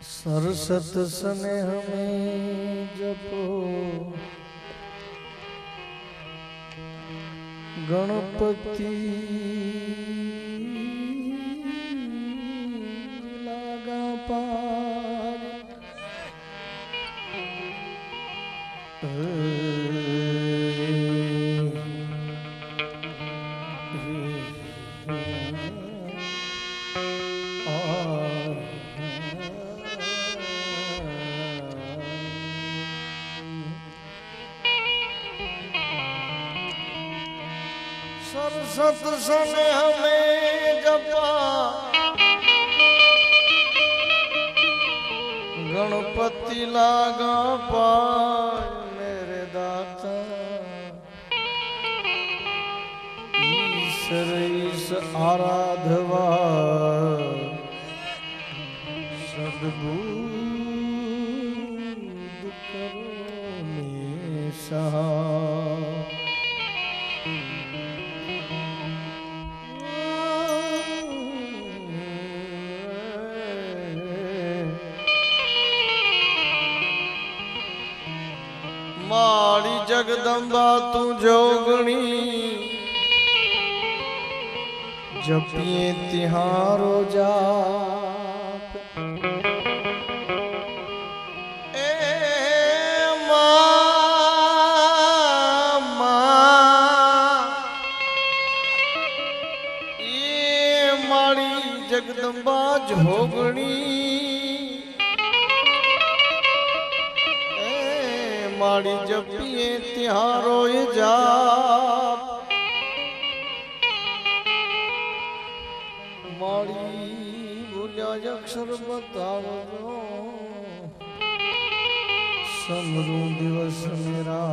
सरसत स्नेह में जपो गणपति लागा पार। सरसत स्नेह में जपा गणपति लागा पार। मेरे दाता ईश्वर ईश आराधवा सद्बुद्ध करो में सहा। मारी जगदम्बा तू जोगणी जपिए तिहारो जाप। मारी जगदम्बा जोगणी माड़ी जपिए तिहारो जाप। माड़ी भूलिया अक्षर बतावो समरू दिवस मेरा।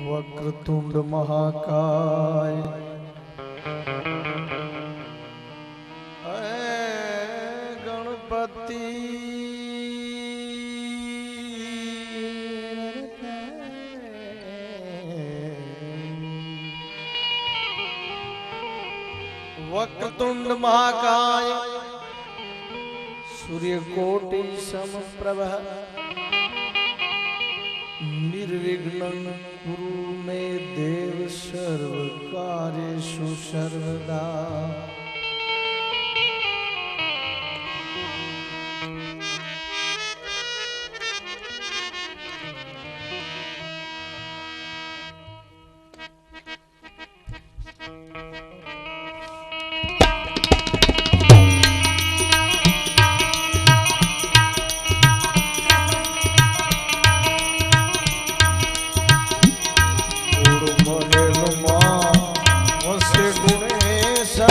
वक्रतुंड महाकाय गणपति वक्रतुंड महाकाय सूर्यकोटि समप्रभ निर्विघ्नं कुरु मे देव सर्व कार्येषु सर्वदा। महल मां वसे गुणेशा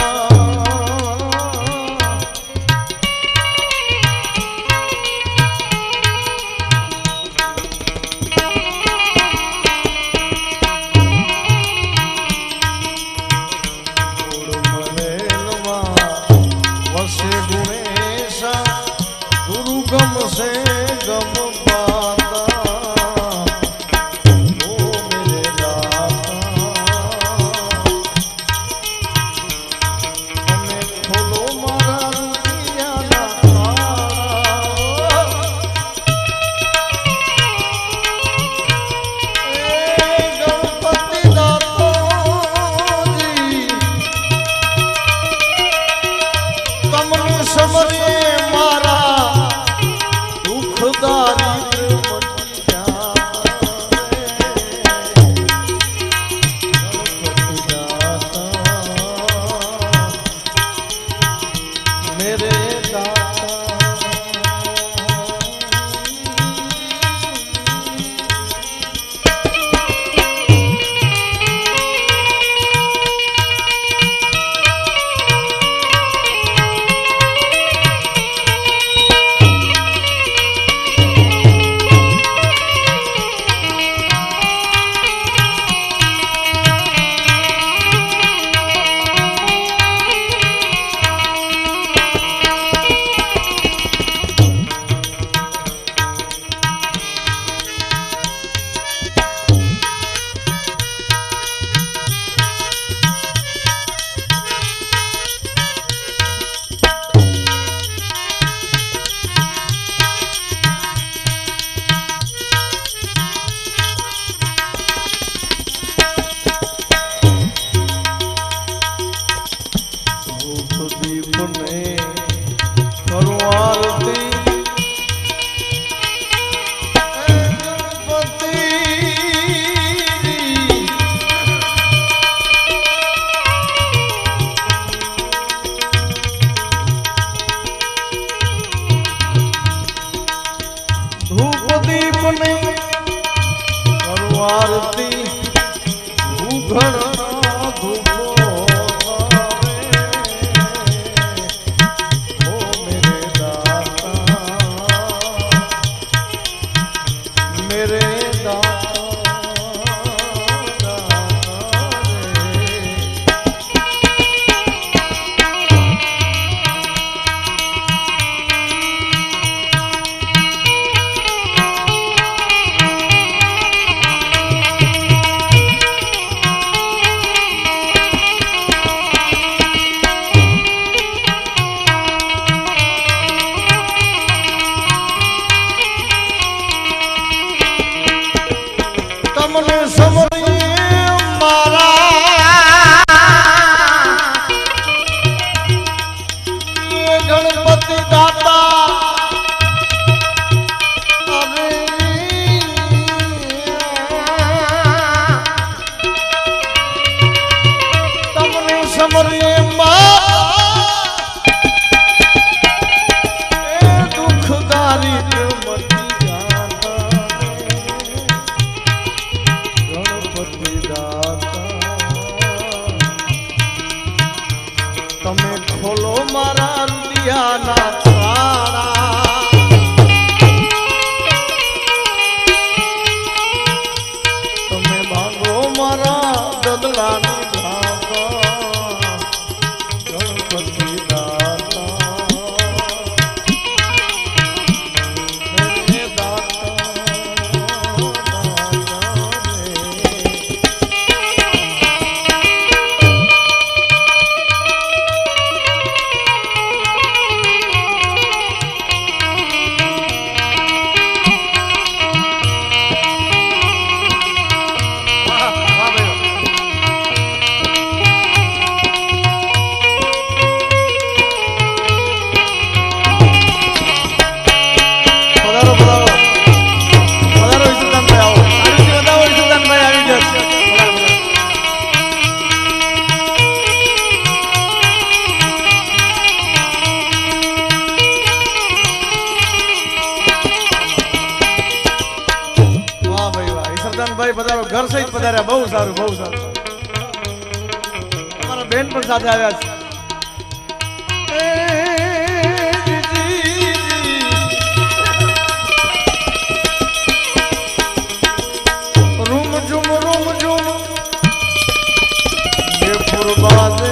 સમરે દુઃખદારી ગણપતિ દાતા તમે ખોલો મારા રૂપિયાના તાળા તમે ભાગો મારા દદલાની ધાકા ગણપતિ દાતા હે દાતા ભાઈ પધારો ઘર સહિત પધાર્યા બહુ સારું બહુ સારું અમારા બેન પણ સાથે આવ્યા છે રૂમ ઝુમ એ પુરબાદે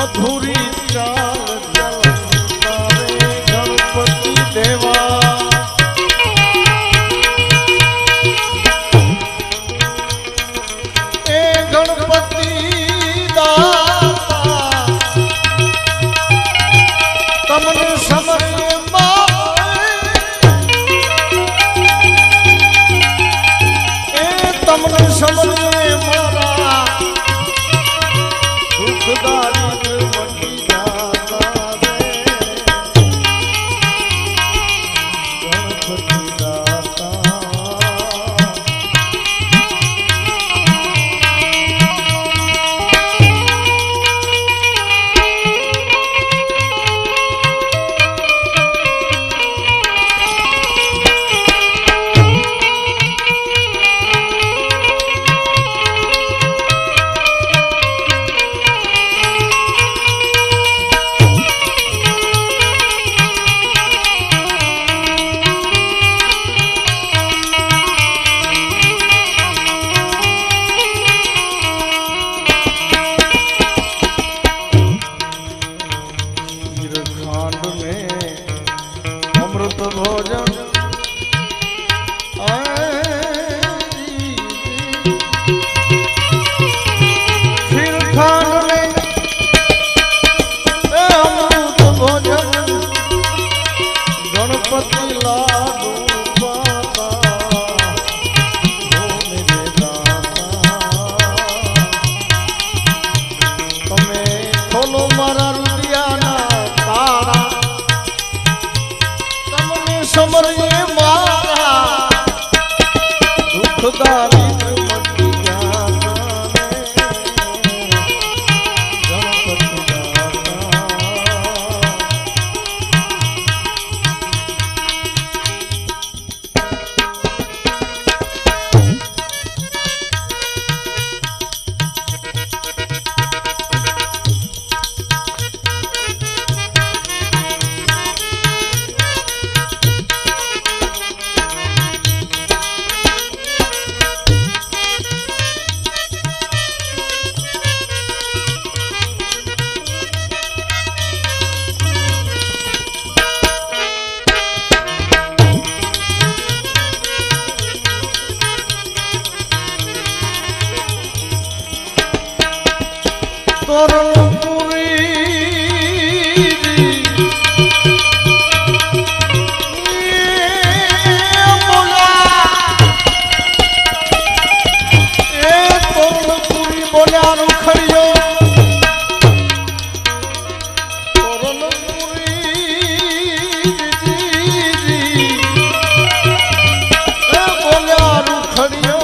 મધુરી ચાલ તારે ગણપતિ દેવા એ ગણપતિ દાતા તમને સમય એ તમને સમય મારા દુઃખદારી મટી જાતા રે ગણપતિ દાતા अमृत भोजन खीर खांड में अमृत भोजन गणपति लाडू बाबा मेरे दाता તમે ખોલો મારા રૂપિયાના તાળા સમરે મારા દુઃખદારી મટી જાતા ગણપતિ દાતા બોલ્યા રૂખડિયો બોલ્યા રૂખડિયો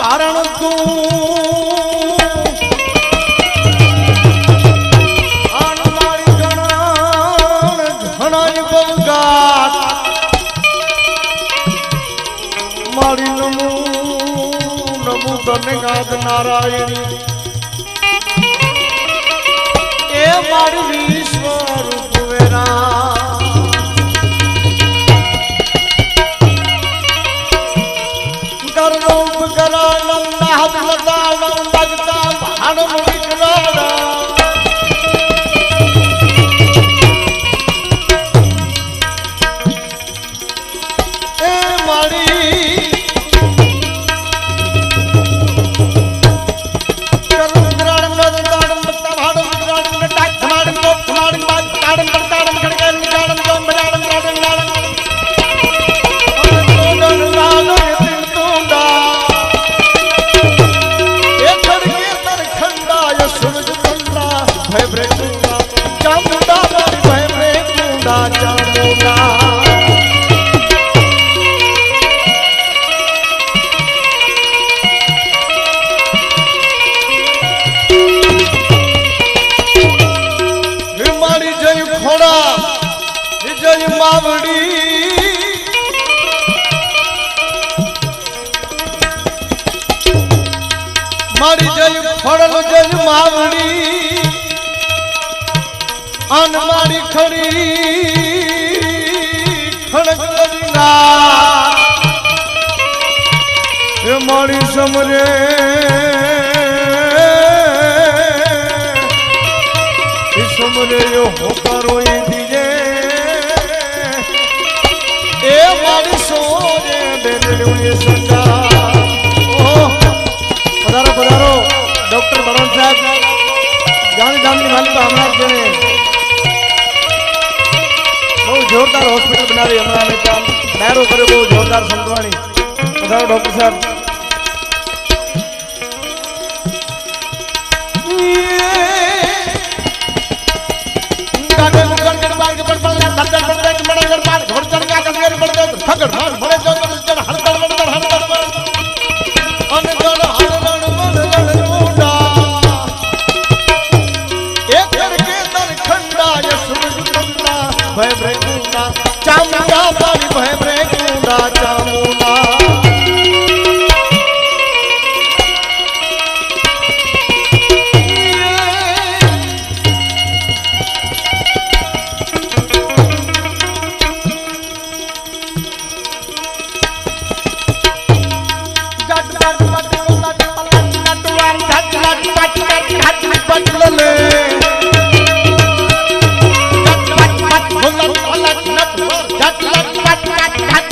કારણ તું આનવાળી ગણ ઘણાય બગાટ મારી નમુ તને ગાદ નારાયણી એ મારી વિશ્વ રૂપ વેરા મારી જય ખોડલ જય માવડી અન મારી ખડી ખડકના એ મારી સમરે એ સમરે યો હોકારો એ દીજે એ મારી સોરે બેનડું એ સંગા પધારો પધારો ડોક્ટર બરોન સાહેબ ગાંધીધામની માલિકા હમણાં જ બહુ જોરદાર હોસ્પિટલ બનાવી હમણાં અમે ત્યાં ડાયરો કર્યો બહુ જોરદાર સંતવાણી પધારો ડોક્ટર સાહેબ ચામુંડા પાણી ભય બ્રેકુંડા ચામુંડા Lat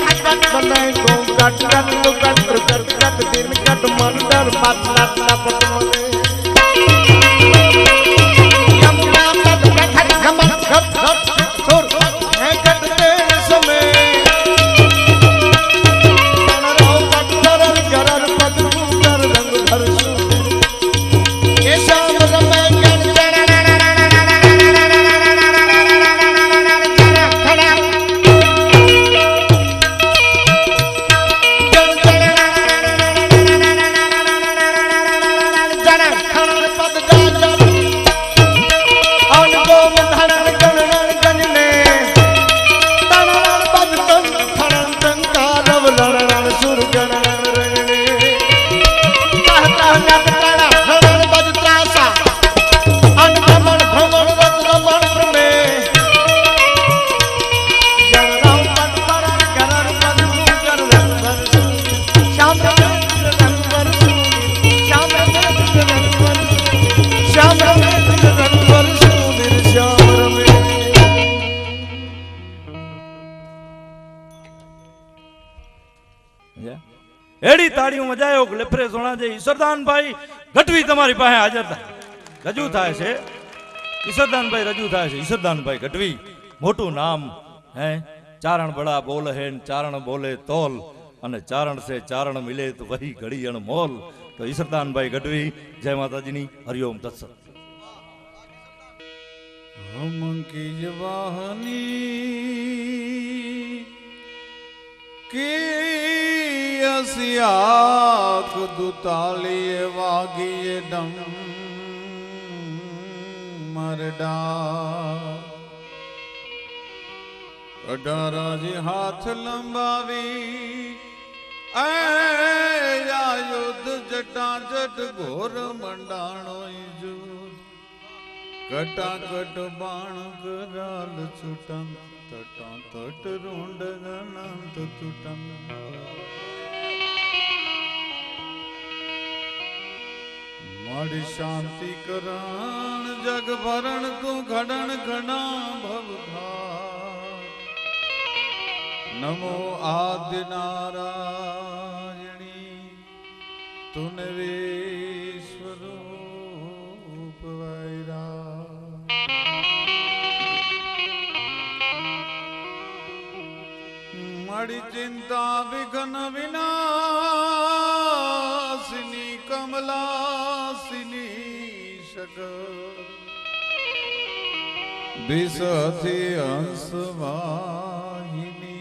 એડી તાળીઓ મજાયો લેફરે સોણા જે ઈશ્વરદાનભાઈ ગઢવી તમારી પાસે હાજર થાય રજૂ થાય છે ઈશ્વરદાનભાઈ રજૂ થાય છે ઈશ્વરદાનભાઈ ગઢવી મોટું નામ હે ચારણ બડા બોલ હે ચારણ બોલે તોલ અને ચારણ સે ચારણ મિલે તો વહી ઘડી અણમોલ તો ઈશ્વરદાનભાઈ ગઢવી જય માતાજીની હરિઓમ તત્સત हम की वाहनी की असियाक दुतालिए वागिए डम मरडा અઢારાજી હાથ લંબાવી યુદ્ધ જટાજટ ઘોર મંડાણો કટાકટ બાણ કરાલ છૂટમ તટા તટ રૂંડ ગણંત તૂટમ મારી શાંતિ કરણ જગ ભરણ તું ઘડણ ઘણા ભવધા નમો આદિ નારાયણી તુન વિશ્વરૂપ વૈરા મારી ચિંતા વિઘ્ન વિનાશિની કમલાસિની શક વિસથી હંસવાહિની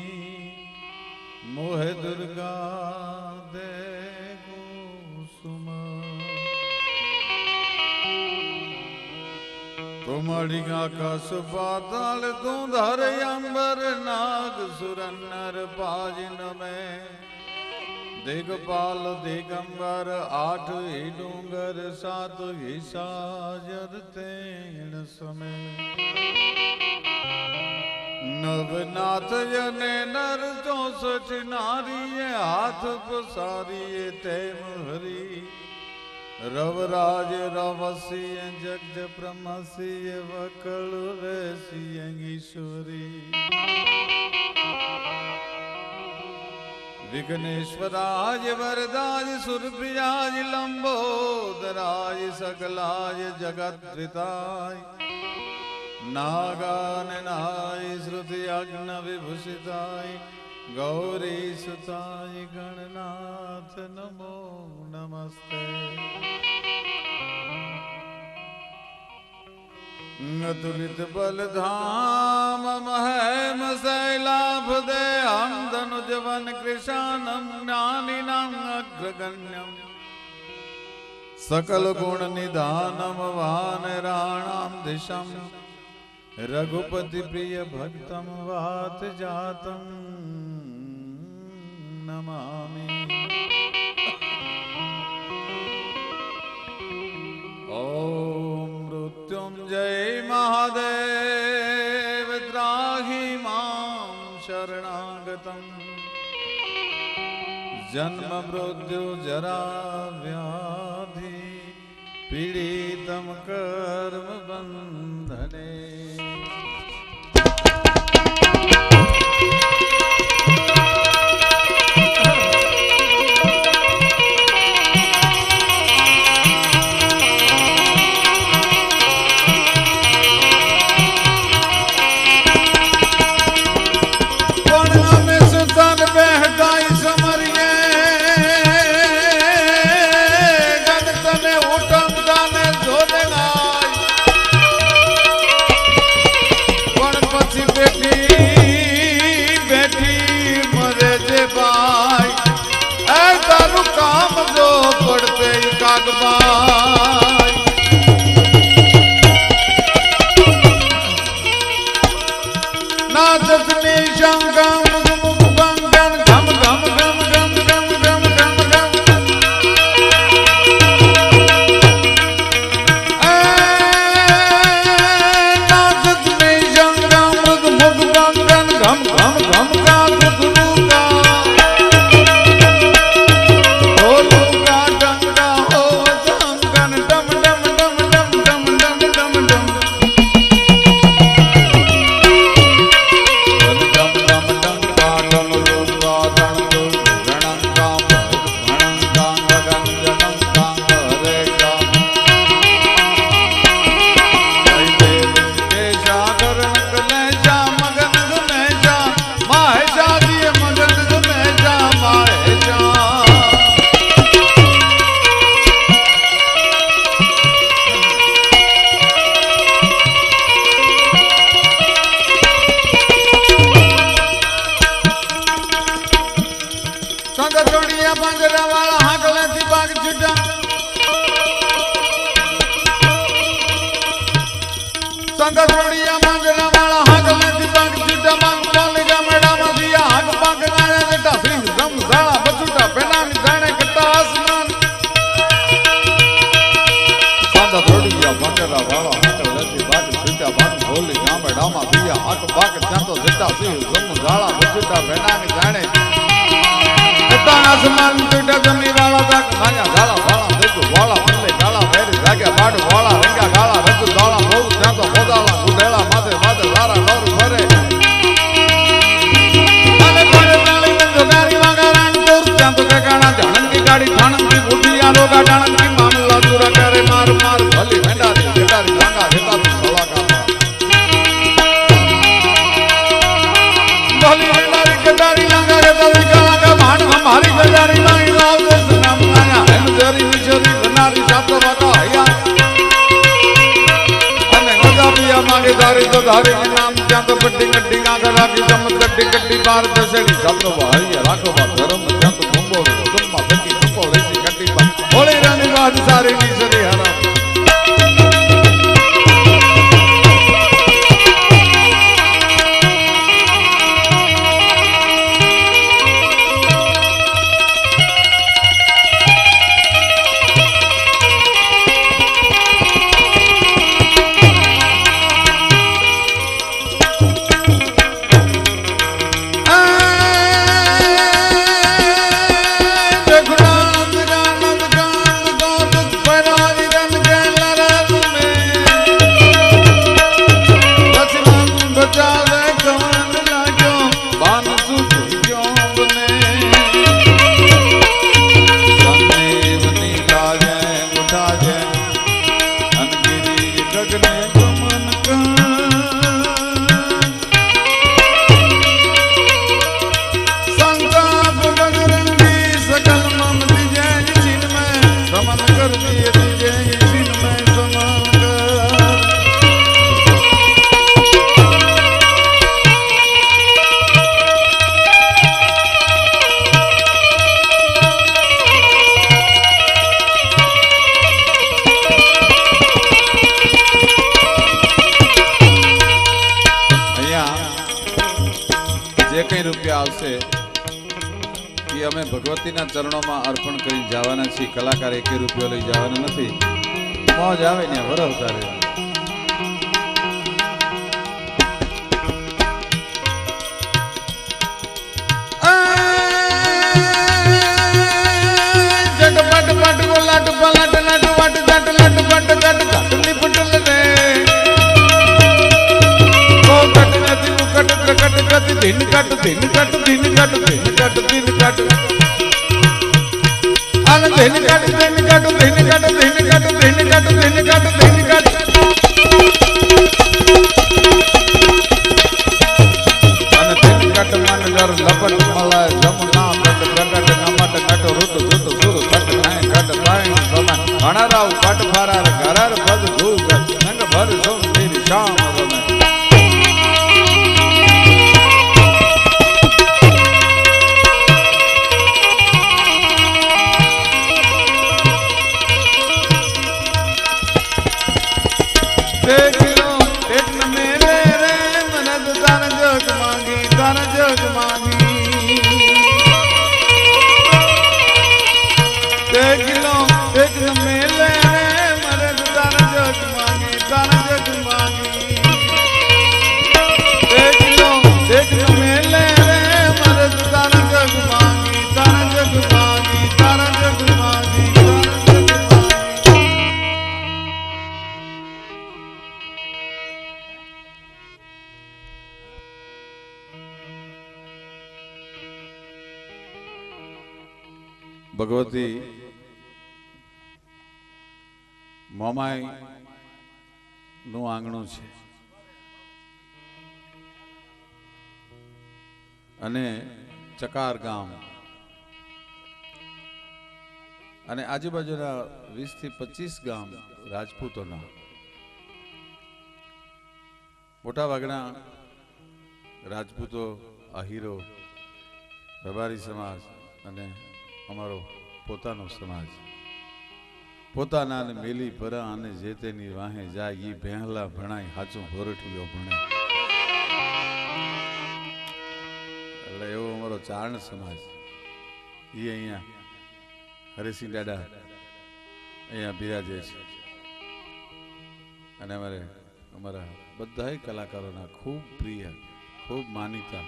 મોહે દુર્ગા દે કુસુમ તુમડી આકાશ પાતાળ તું ધર અંબર નાગ સુર નર પાજન મેં દિગપાલ દિગંબર આઠ ડુંગર સાત હિસાજર તેણ સમે નવનાથ જને નર 64 નારીએ હાથ પસારીએ તેમ હરી રવરાજ રવસીય જગજ બ્રહ્મસીય વકળ રેસીય ઈશ્વરી વિઘ્નેશ્વરાજ વરદાજ સુરપ્રિયાજ લંબોદરાજ સકલાજ જગદ્વિતાય નાગાન નાય શ્રુતિ અગ્ન વિભૂષિતાય ગૌરી સુતાય ગણનાથ નમો નમસ્તે અતુલિત બલધામ મહેમ શૈલાભ દે હમ ધનુજવન કૃષાનમ જ્ઞાનિનામ અગ્રગણ્યમ સકલ ગુણ નિધાનમ વાનરાણામ દિશમ રઘુપતિ પ્રિય ભક્તમ વાત જાતમ નમામિ ઓમ મૃત્યુંજય મહાદેવ ત્રાહી મામ શરણાગતમ જન્મ મૃત્યુ જરા વ્યાધિ પીડિતમ કર્મ બંધને સંગ જોડિયા માંગના વાળા હાક નથી પાંગ ચીટા માંગ બોલે ગામડામાં દિયા હાક પાંગ ગાણે જટા સિંહ જમ ઝાળા બચુટા પેનાની જાણે કટા આસમાન સંગ જોડિયા માંગના વાળા હાક નથી પાંગ ચીટા માંગ બોલે ગામડામાં દિયા હાક પાંગ ચાતો જટા સિંહ જમ ઝાળા બચુટા પેનાની જાણે કટા આસમાન ચીટા જમી વાળા તાક માયા ઝાળા વાળા દેખો વાળા મલ્લે ગાળા વેરી જાગ્યા બાડ વાળા રંગા ગાળા રજુ દાળા બહુ ત્યાં તો બોદાળા ગુડેલા માથે માથે લારા લોર ભરે અને કોને નાળી બંધો ગારી વાગા રાણ દૂર ત્યાં તો કાકાના જાણકી ગાડી થાણકી બુઢિયા રોગા જાણકી મામલા દૂરા કરે માર માર ભલી વેંડારી ગટારી લાંગા રેતાથી સોળાકા ભલી વેંડારી ગટારી લાંગા રેતાથી કાળાકા ભાણ હમારી ગટારી લાંગી લાવ દેશ નામ લાયા હેમ જરી વિચરી બનારી સાતો વાતો હૈયા मांगे धारी तो धारी के नाम क्या तो पट्टी कट्टी का करा की चमक कट्टी कट्टी बार दसेड़ी सातो भाई राखो बा धर्म क्या तो घुमो तुम बच्ची घुमो लेसी कट्टी बा होले रानी बात सारी निसरी हरा અમે ભગવતીના ચરણોમાં અર્પણ કરી જવાના છીએ કલાકાર એક રૂપિયો લઈ જવાના નથી મોજ આવે ને વરવતા રહે જટ પટ પટ ગોલાટ પલાટ નટ વટ જટ લટ પટ જટ ઘટની પટલ રે કો કટ નથી મુકટ પ્રકટ ગતિ દિન કટ દિન કટ દિન કટ દિન કટ દિન કટ આન દિન કટ દિન કટ દિન કટ દિન કટ દિન કટ દિન કટ દિન કટ આન દિન કટ મન ઘર લપટ મલાય જમના કટ પ્રકટ નમટ કટ ઋત ઋત સુર કટ નાય કટ તાય સમા ઘણારાવ કટ ફારાર ઘરાર પદ ધૂ સંગ ભર સોમ તેરી શામ રમે ભગવતી મોમાઈ નું આંગણું છે અને ચકાર ગામ અને આજુબાજુના 20 થી 25 ગામ રાજપૂતોના મોટા ભાગના રાજપૂતો આહીરો રબારી સમાજ અને અમારો પોતાનો સમાજ પોતાના ને મેલી પરા અને જે તેની વાહે જાય ઈ ભેહલા ભણાય હાચું હોરઠિયો ભણે. એટલે એવો અમારો ચારણ સમાજ ઈ અહીંયા હરિસિંહ દાદા અહીંયા બિરાજે છે અને અમારા બધા કલાકારોના ખૂબ પ્રિય ખૂબ માનીતા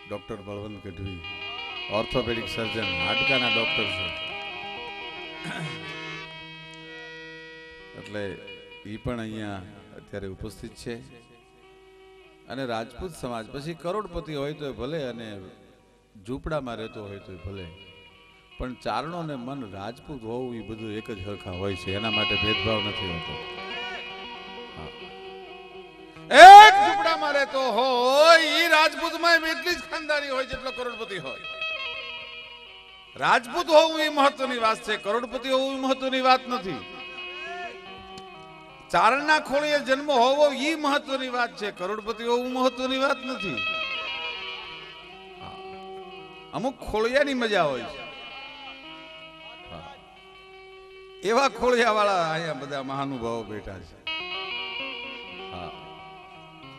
doctor Balwant Gadhvi orthopaedic surgeon હાડકાના ડોક્ટર છે એટલે એ પણ અહીંયા અત્યારે ઉપસ્થિત છે અને રાજપૂત સમાજ પછી કરોડપતિ હોય તો ભલે અને ઝૂંપડામાં રહેતો હોય તો ભલે પણ ચારણોને મન રાજપૂત હોવું એ બધું એક જ હરખા હોય છે એના માટે ભેદભાવ નથી હોતો એક ઝૂંપડામાં રહેતો હોય ઈ રાજપૂતમાં એટલી જ ખાનદારી હોય જેટલો કરોડપતિ હોય રાજપૂત હોવું એ મહત્વની વાત છે કરોડપતિ હોવું મહત્વની વાત નથી ચારણના ખોળીએ જન્મ હોવો એ મહત્વની વાત છે કરોડપતિ હોવું મહત્વની વાત નથી અમુક ખોળિયાની મજા હોય છે એવા ખોળિયા વાળા અહીંયા બધા મહાનુભાવો બેઠા છે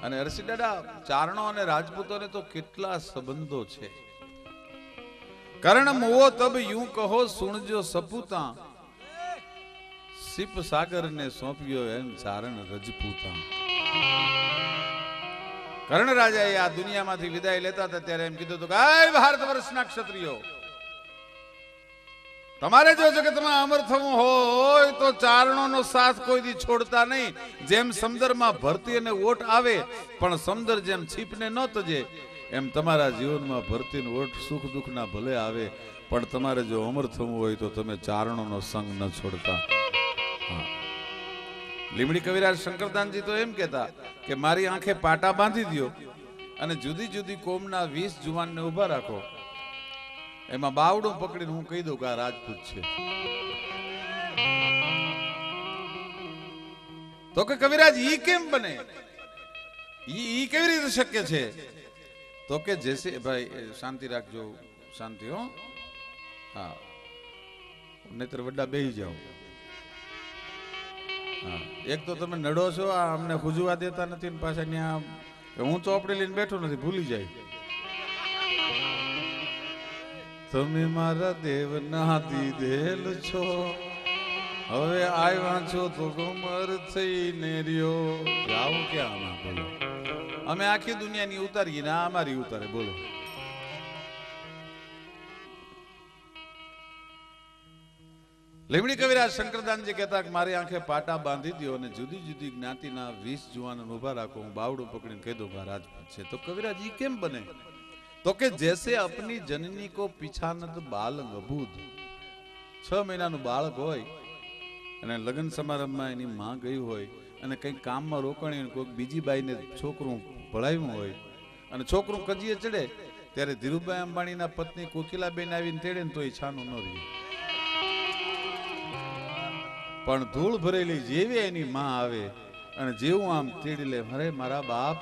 અને હરસિંહ દાદા ચારણો અને રાજપૂતોને તો કેટલા સંબંધો છે કર્ણ મોવો તબ यूं કહો સુણજો સપૂતા સિપ સાગર ને સોંપ્યો એમ ચારણ રજપૂતા કર્ણ રાજાએ આ દુનિયામાંથી વિદાય લેતા હતા ત્યારે એમ કીધું હતું કે આય ભારત વર્ષના ક્ષત્રિયો તમારે જો જગતમાં અમર થવું હોય તો ચારણોનો સાથ કોઈ દી છોડતા નહીં જેમ સમુદ્રમાં ભરતી અને ઓટ આવે પણ સમુદ્ર જેમ છીપને ન તજે એમ તમારા જીવનમાં ભરતી ઓટ સુખ દુઃખના ભલે આવે પણ તમારે જો અમર થવું હોય તો તમે ચારણોનો સંગ ન છોડતા લીમડી કવિરાજ શંકરદાનજી તો એમ કહેતા કે મારી આંખે પાટા બાંધી દો અને જુદી જુદી કોમના 20 જુવાનને ઊભા રાખો એમાં બાવડું પકડીને હું કહી દઉં કે આ રાજપૂત છે તો કે કવિરાજ ઈ કેમ બને ઈ કેવી રીતે શક્ય છે તો કે જેસે ભાઈ શાંતિ રાખજો શાંતિ હો હા નહીતર વડા બેહી જાઓ હા એક તો તમે નડો છો આ અમને ખુજવા દેતા નથી ને પાછા ત્યાં હું ચોપડી લઈને બેઠો નથી ભૂલી જાય તમે મારા દેવ ના દીધેલ છો હવે આવ્યા છો તો ગુમર થઈને રહ્યો જાવ ક્યાં ના બોલો અમે આખી દુનિયાની ઉતારીએ ને આ અમારી ઉતારે બોલો લીમડી કવિરાજ શંકરદાનજી કહેતા કે મારી આંખે પાટા બાંધી દો અને જુદી જુદી જ્ઞાતિના 20 જુવાનોને ઊભા રાખો હું બાવડું પકડીને કહી દઉં કે રાજપૂત છે તો કવિરાજ ઈ કેમ બને તો કે જૈસે अपनी जननी को पिछानत बाल अबूद 6 મહિનાનું બાળક હોય અને લગ્ન સમારંભમાં એની માં ગઈ હોય અને કંઈક કામમાં રોકાણી કોઈક બીજી બાઈને છોકરું ભણાવ્યું હોય અને છોકરું કજીએ ચડે ત્યારે ધીરુભાઈ અંબાણીના પત્ની કોકિલાબેન આવીને તેડે ને તો એ છાનું ન રહે પણ ધૂળ ભરેલી જેવી એની માં આવે અને જેવું આમ તેડી લે અરે મારા બાપ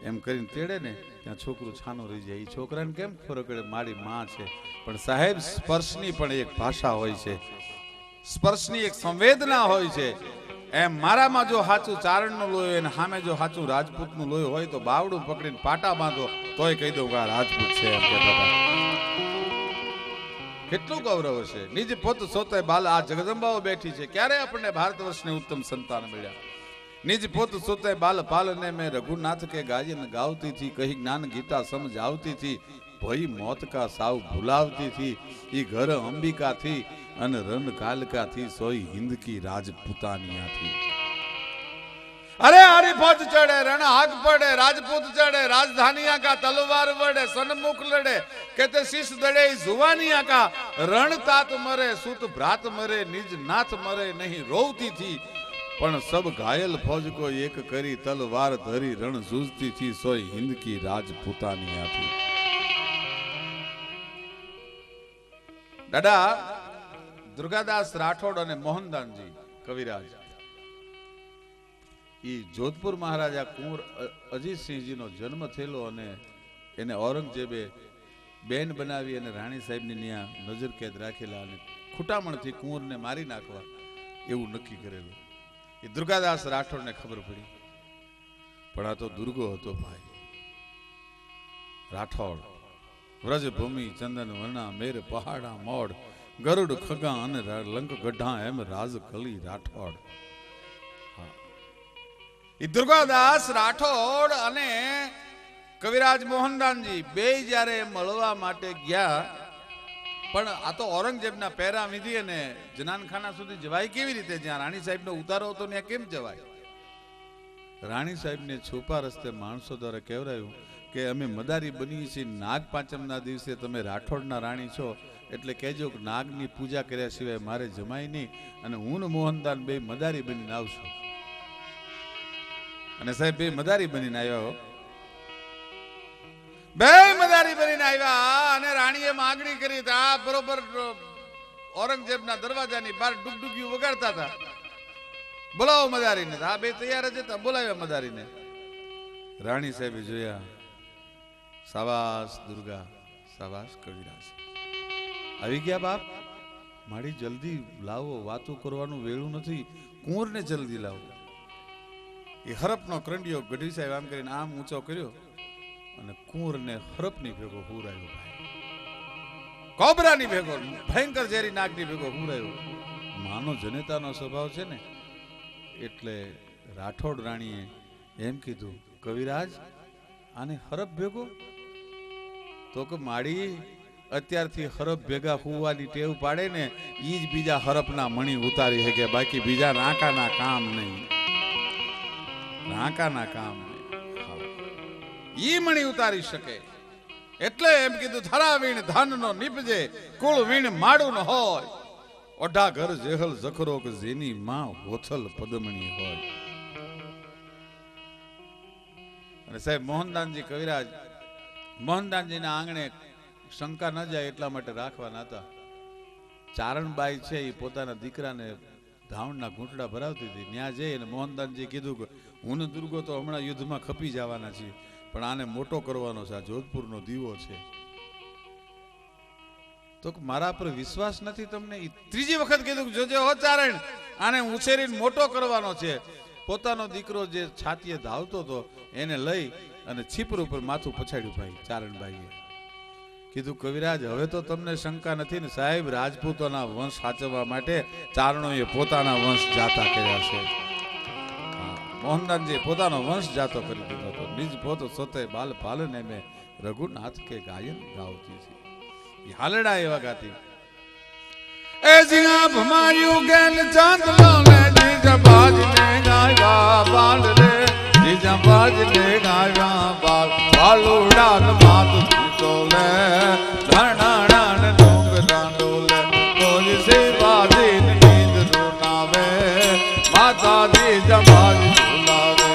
એમ કરીને તેડે ને ત્યાં છોકરું છાનું રહી જાય એ છોકરાને કેમ ખબર પડે મારી માં છે પણ સાહેબ સ્પર્શની પણ એક ભાષા હોય છે સ્પર્શની એક સંવેદના હોય છે એમ મારામાં જો સાચું ચારણનું લોહી હોય અને સામે જો સાચું રાજપૂતનું લોહી હોય તો બાવડું પકડીને પાટા બાંધો તોય કહી દઉં કે આ રાજપૂત છે એમ કહેતા કેટલું ગૌરવ છે નિજ પોત સોતે બાલ આ જગદંબાઓ બેઠી છે ક્યારે આપણને ભારત વર્ષને ઉત્તમ સંતાન મળ્યા निज पोत सोते बाल पालने में रघुनाथ के गायन गावती थी कही ज्ञान गीता समझ आवती थी भई मौत का साव भुलावती थी ई घर अंबिका थी अन रण कालका थी सोई हिंद की राजपूतानिया थी अरे हरी फौज चढ़े रण आग पड़े राजपूत चढ़े राजधानिया का तलवार वड़े सन्मुख लड़े कहते शीश दड़े जुवानिया का रण तात मरे सुत भ्रात मरे निज नाथ मरे नहीं रोवती थी पण सब घायल फौज को एक करी तलवार धरी रण जूझती थी सोई हिंद की राजपूतानिया थी दादा दुर्गादास राठौड़ और मोहनदास जी कविराज ई जोधपुर महाराजा कुंवर अजीत सिंह जी नो जन्म थेलो अने एने औरंगजेबे બેન બનાવી અને રાણી સાહેબની ત્યાં નજર કેદ રાખેલા અને ખૂટામણથી કુંવરને મારી નાખવા એવું નક્કી કરેલું. એ દુર્ગાદાસ રાઠોડને ખબર પડી. પણ આ તો દુર્ગો હતો ભાઈ રાઠોડ. વ્રજભૂમિ ચંદન વર્ણા મેર પહાડા મોડ ગરુડ ખગા અને લંક ગઢા એમ રાજ કલી રાઠોડ. એ દુર્ગાદાસ રાઠોડ અને કવિરાજ મોહનદાનજી બે જ્યારે મળવા માટે ગયા, પણ આ તો ઔરંગઝેબના પહેરા વિધિ અને જનાનખાના સુધી જવાય કેવી રીતે? જ્યાં રાણી સાહેબનો ઉતારો હતો ત્યાં કેમ જવાય? રાણી સાહેબને છુપા રસ્તે માણસો દ્વારા કહેવાયું કે અમે મદારી બની છીએ, નાગ પાંચમના દિવસે તમે રાઠોડના રાણી છો એટલે કહેજો કે નાગની પૂજા કર્યા સિવાય મારે જમાય નહીં, અને હું ને મોહનદાન બે મદારી બનીને આવશું. અને સાહેબ બે મદારી બનીને આવ્યા, બે મદારી બનીને આવ્યા અને રાણીએ માંગણી કરી. આ બરોબર ઔરંગઝેબના દરવાજાની બહાર ડુગડુગિયું વગાડતા હતા. બોલાવો મદારીને. આ બે તૈયાર જ હતા, બોલાવ્યા મદારીને. રાણી સાહેબે જોયા, સાવાસ દુર્ગા, સાવાસ કવિરાજ આવી ગયા. બાપ મારી જલ્દી લાવો, વાતો કરવાનું વેળું નથી, કુંવરને જલ્દી લાવો. એ હરપનો કરંડિયો ગઢવી સાહેબ આમ કરીને આમ ઊંચો કર્યો અને કુંવરને હરપની ભેગો હુરાયો. ભાઈ કોબરાની ભેગો, ભયંકર ઝેરી નાગની ભેગો હુરાયો. માનો જનેતાનો સ્વભાવ છે ને, એટલે રાઠોડ રાણીએ એમ કીધું, કવિરાજ આને હરપ ભેગો? તો કે માડી અત્યારથી હરપ ભેગા હુવાની ટેવ પાડે ને ઈ જ બીજા હરપના મણી ઉતારી શકે, બાકી બીજા રાંકાના કામ નહીં, રાંકાના કામ નહીં, ઈ મણી ઉતારી શકે. એટલે એમ કીધું, થરા વીણ ધાનનો નીપજે, કુળ વીણ માડું ન હોય, ઓઢા ઘર જેહલ જખરો કે જેની માં હોથલ પદમણી હોય. અને સાહેબ મોહનદાનજી કવિરાજ મોહનદાનજીના આંગણે શંકા ન જાય એટલા માટે રાખવાના હતા. ચારણબાઈ છે એ પોતાના દીકરાને ધાવણના ઘૂંટડા ભરાવતી હતી. ત્યાં જઈ અને મોહનદાનજી કીધું કે હું દુર્ગો તો હમણાં યુદ્ધમાં ખપી જવાના છીએ, પણ આને મોટો કરવાનો છે, આ જોધપુરનો દીવો છે. તો મારા પર વિશ્વાસ નથી તમને? ત્રીજી વખત કીધું કે જોજે હો ચારણ, આને ઉછેરીને મોટો કરવાનો છે. પોતાનો દીકરો જે છાતીએ ધાવતો હતો એને લઈ અને છીપર ઉપર માથું પછાડ્યું. ભાઈ ચારણભાઈએ કીધું, કવિરાજ હવે તો તમને શંકા નથી ને? સાહેબ રાજપૂતોના વંશ સાચવવા માટે ચારણોએ પોતાના વંશ જાતા કર્યા છે. મોહનદાનજી પોતાનો વંશ જાતો કરી દીધો હતો. નિજ પોત સોતે બાલ પાલને મેં રઘુનાથ કે ગાયન ગાવતી છે. એ હાલડા એવા ગાતી. એ જીગા ભમાર્યું ગેલ ચાંદલો ને જીજા બાજ ને ગાયવા બાલ રે, જીજા બાજ ને ગાયવા બાલ, બાલુડા ન માત જીતો લે, ધણાણા ન ડોંગ રાંડોલે, તોજ સે બાજી નીંદ રૂનાવે, માતા જીજા બાજ ઝુલાવે.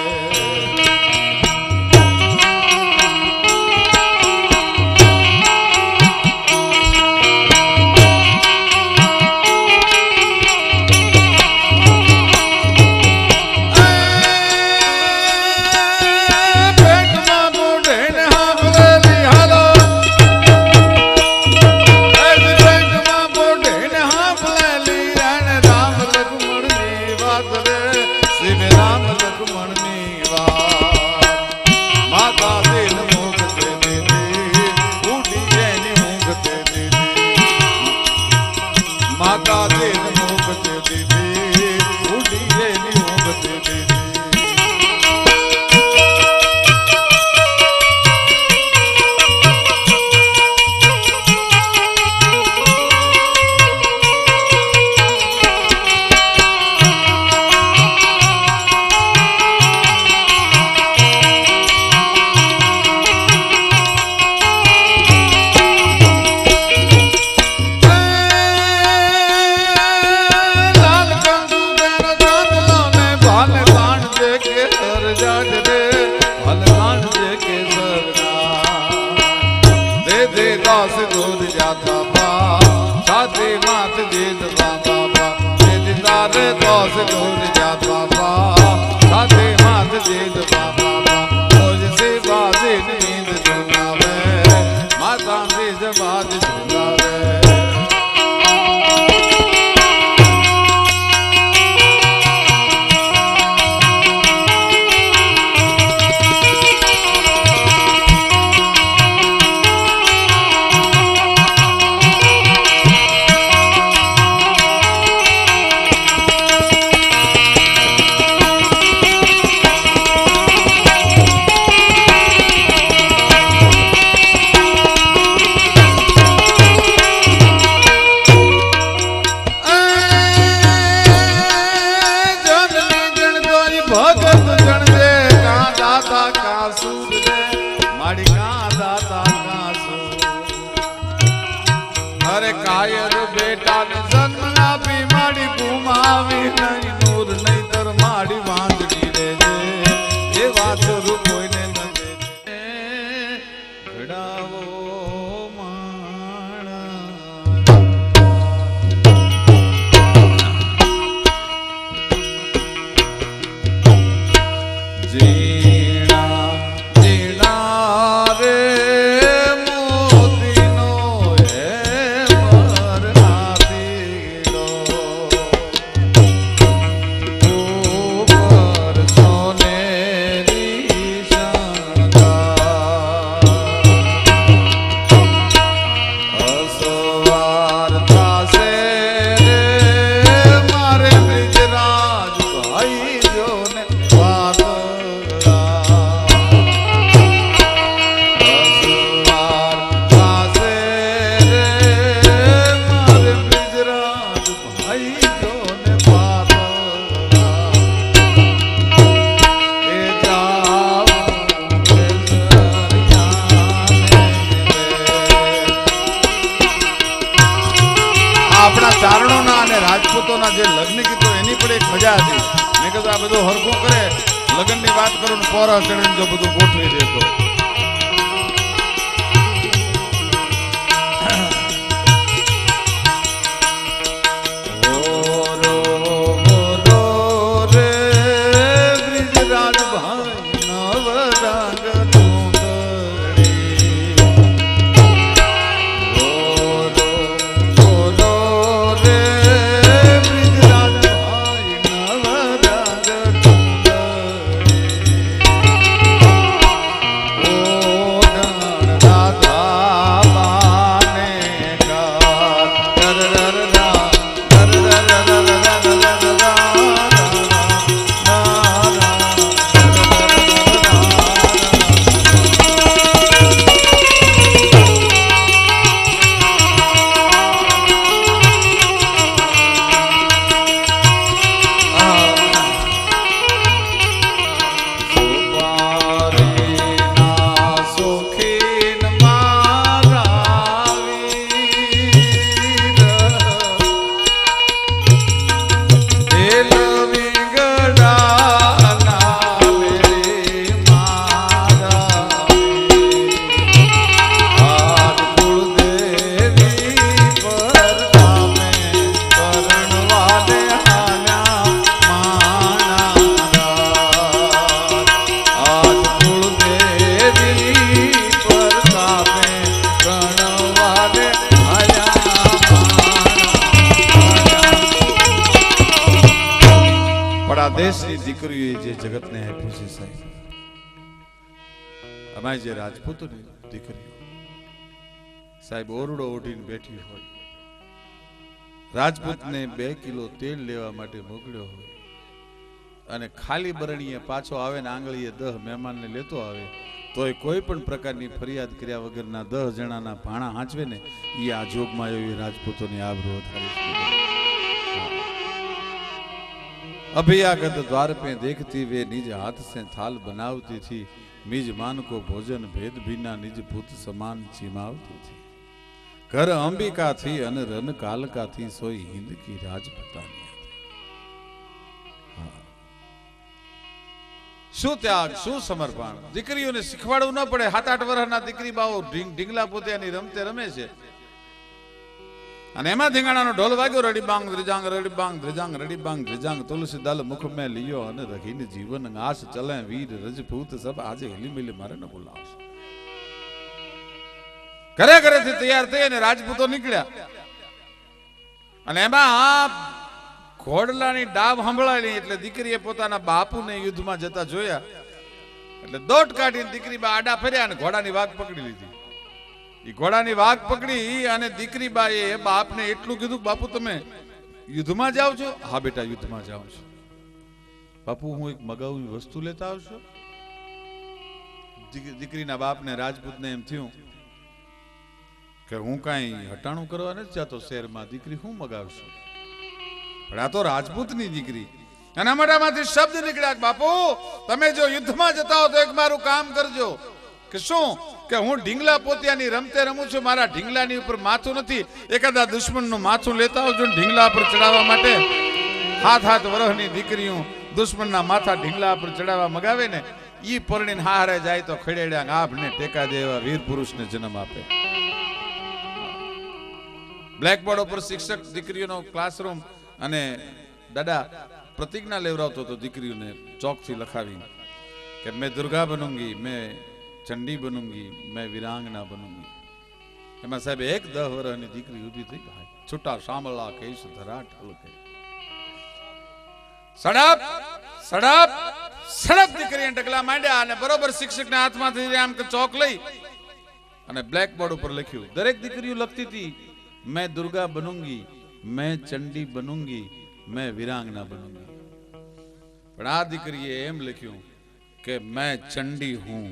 ભગત જણજે કા દાતા કા સૂર રે માડી કા દાતા કા સૂર અરે કાયર બેટા ને જન્મ આપી માડી ગુમાવી નહીં નૂર નહીં તર માડી વાંદડી રે એ વાત રૂપોઈને ન દેજે ઘડાવો રાજપૂતોના જે લગ્ન ગીતો એની પણ એક મજા હતી. મેં કીધું આ બધું હરખું કરે લગ્નની વાત કરું ને પોરા ચડીને જો બધું ગોઠવી દેતો. દેશની દીકરીઓએ જે જગતને આપ્યું છે સાહેબ, અમારી જે રાજપૂતોની દીકરીઓ સાહેબ ઓરડો ઓઢીને બેઠી હોય, રાજપૂતને 2 કિલો તેલ લેવા માટે મોકલ્યો હોય અને ખાલી બરણીએ પાછો આવે ને આંગળીએ 10 મહેમાનને લેતો આવે તોય કોઈ પણ પ્રકારની ફરિયાદ કર્યા વગરના 10 જણાના ભાણા હાંચવે ને એ આ જોગમાં એવી રાજપૂતોની આબરૂ વધારી છે. अभियागत द्वार पे देखती वे निज हाथ से थाल बनावती थी, निज मान को भोजन भेद बिना निज पुत समान चिमावती थी. घर अंबिका थी अन रन कालका थी सोई हिंद की राजपतानी. શું ત્યાગ શું સમર્પણ દીકરીઓને શીખવાડવું ન પડે. 7-8 વર્ષના દીકરી બાઓ ઢીંગલા પોતાની રમતે રમે છે અને એમાં ધીંગાણાનો ઢોલ વાગ્યો, રડી બાંગ ધ્રિજાંગ રડી બાંગ ધ્રિજાંગ રડી બાંગ ધ્રિજાંગ તુલસી દલ મુખ મેં लियो અને રહીને જીવન આશ ચલે વીર રજપૂત સબ આજે હિલી મિલી મારે ન બોલાવશે. ઘરે ઘરેથી તૈયાર થઈ અને રાજપૂતો નીકળ્યા અને એમાં ઘોડલાની ડાબ સંભળાવી એટલે દીકરીએ પોતાના બાપુને યુદ્ધમાં જતા જોયા એટલે દોટ કાઢીને દીકરી બા આડા ફર્યા અને ઘોડાની વાગ પકડી લીધી. એ ઘોડાની વાગ પકડી અને દીકરી બાએ બાપને એટલું કીધું, બાપુ તમે યુદ્ધમાં જાઓ છો? હા બેટા યુદ્ધમાં જાઉં છું. બાપુ હું એક મગાવી વસ્તુ લેતા આવશો? દીકરીના બાપને રાજપૂતને એમ થયું કે હું કાંઈ હટાણું કરવા નથી જતો શહેરમાં, દીકરી હું મગાવશું? પણ આ તો રાજપૂતની દીકરી એના મોઢામાંથી શબ્દ નીકળ્યા, બાપુ તમે જો યુદ્ધમાં જતા હો તો એક મારું કામ કરજો. કે શું? કે હું ઢીંગલા પોતિયાની રમતે રમું છું, મારા ઢીંગલાની ઉપર માથું નથી, એકાદા દુશ્મનનું માથું લેતા આવજો ઢીંગલા પર ચડાવવા માટે. હાથ વરહની દીકરીઓ દુશ્મનના માથા ઢીંગલા પર ચડાવવા મગાવે ને, ઈ પરણીને હારે જાય તો ખડેડ્યા આભને ટેકા દેવા વીર પુરુષને જન્મ આપે. બ્લેકબોર્ડ ઉપર શિક્ષક દીકરીઓનો ક્લાસરૂમ અને દાદા પ્રતિજ્ઞા લેવડાવતો હતો દીકરીઓને ચોકથી લખાવી કે મેં દુર્ગા બનુંગી, મેં ચંડી બનુંગી, મેં વીરાંગના બનુંગી. એમાં સાહેબ એક 10 વર્ષની દીકરી ઊભી થઈ, છૂટા સાંભળા કહીશ ધરા ઠલકે. સડપ સડપ સડપ દીકરીએ ડગલા માંડ્યા અને બરોબર શિક્ષકના હાથમાંથી આમ ચોક લઈ અને બ્લેકબોર્ડ ઉપર લખ્યું. દરેક દીકરીઓ લખતી હતી मैं दुर्गा बनूंगी, मैं चंडी बनूंगी, मैं वीरांगना बनूंगी. પણ આ દીકરીએ એમ લખ્યું કે मैं चंडी हूं,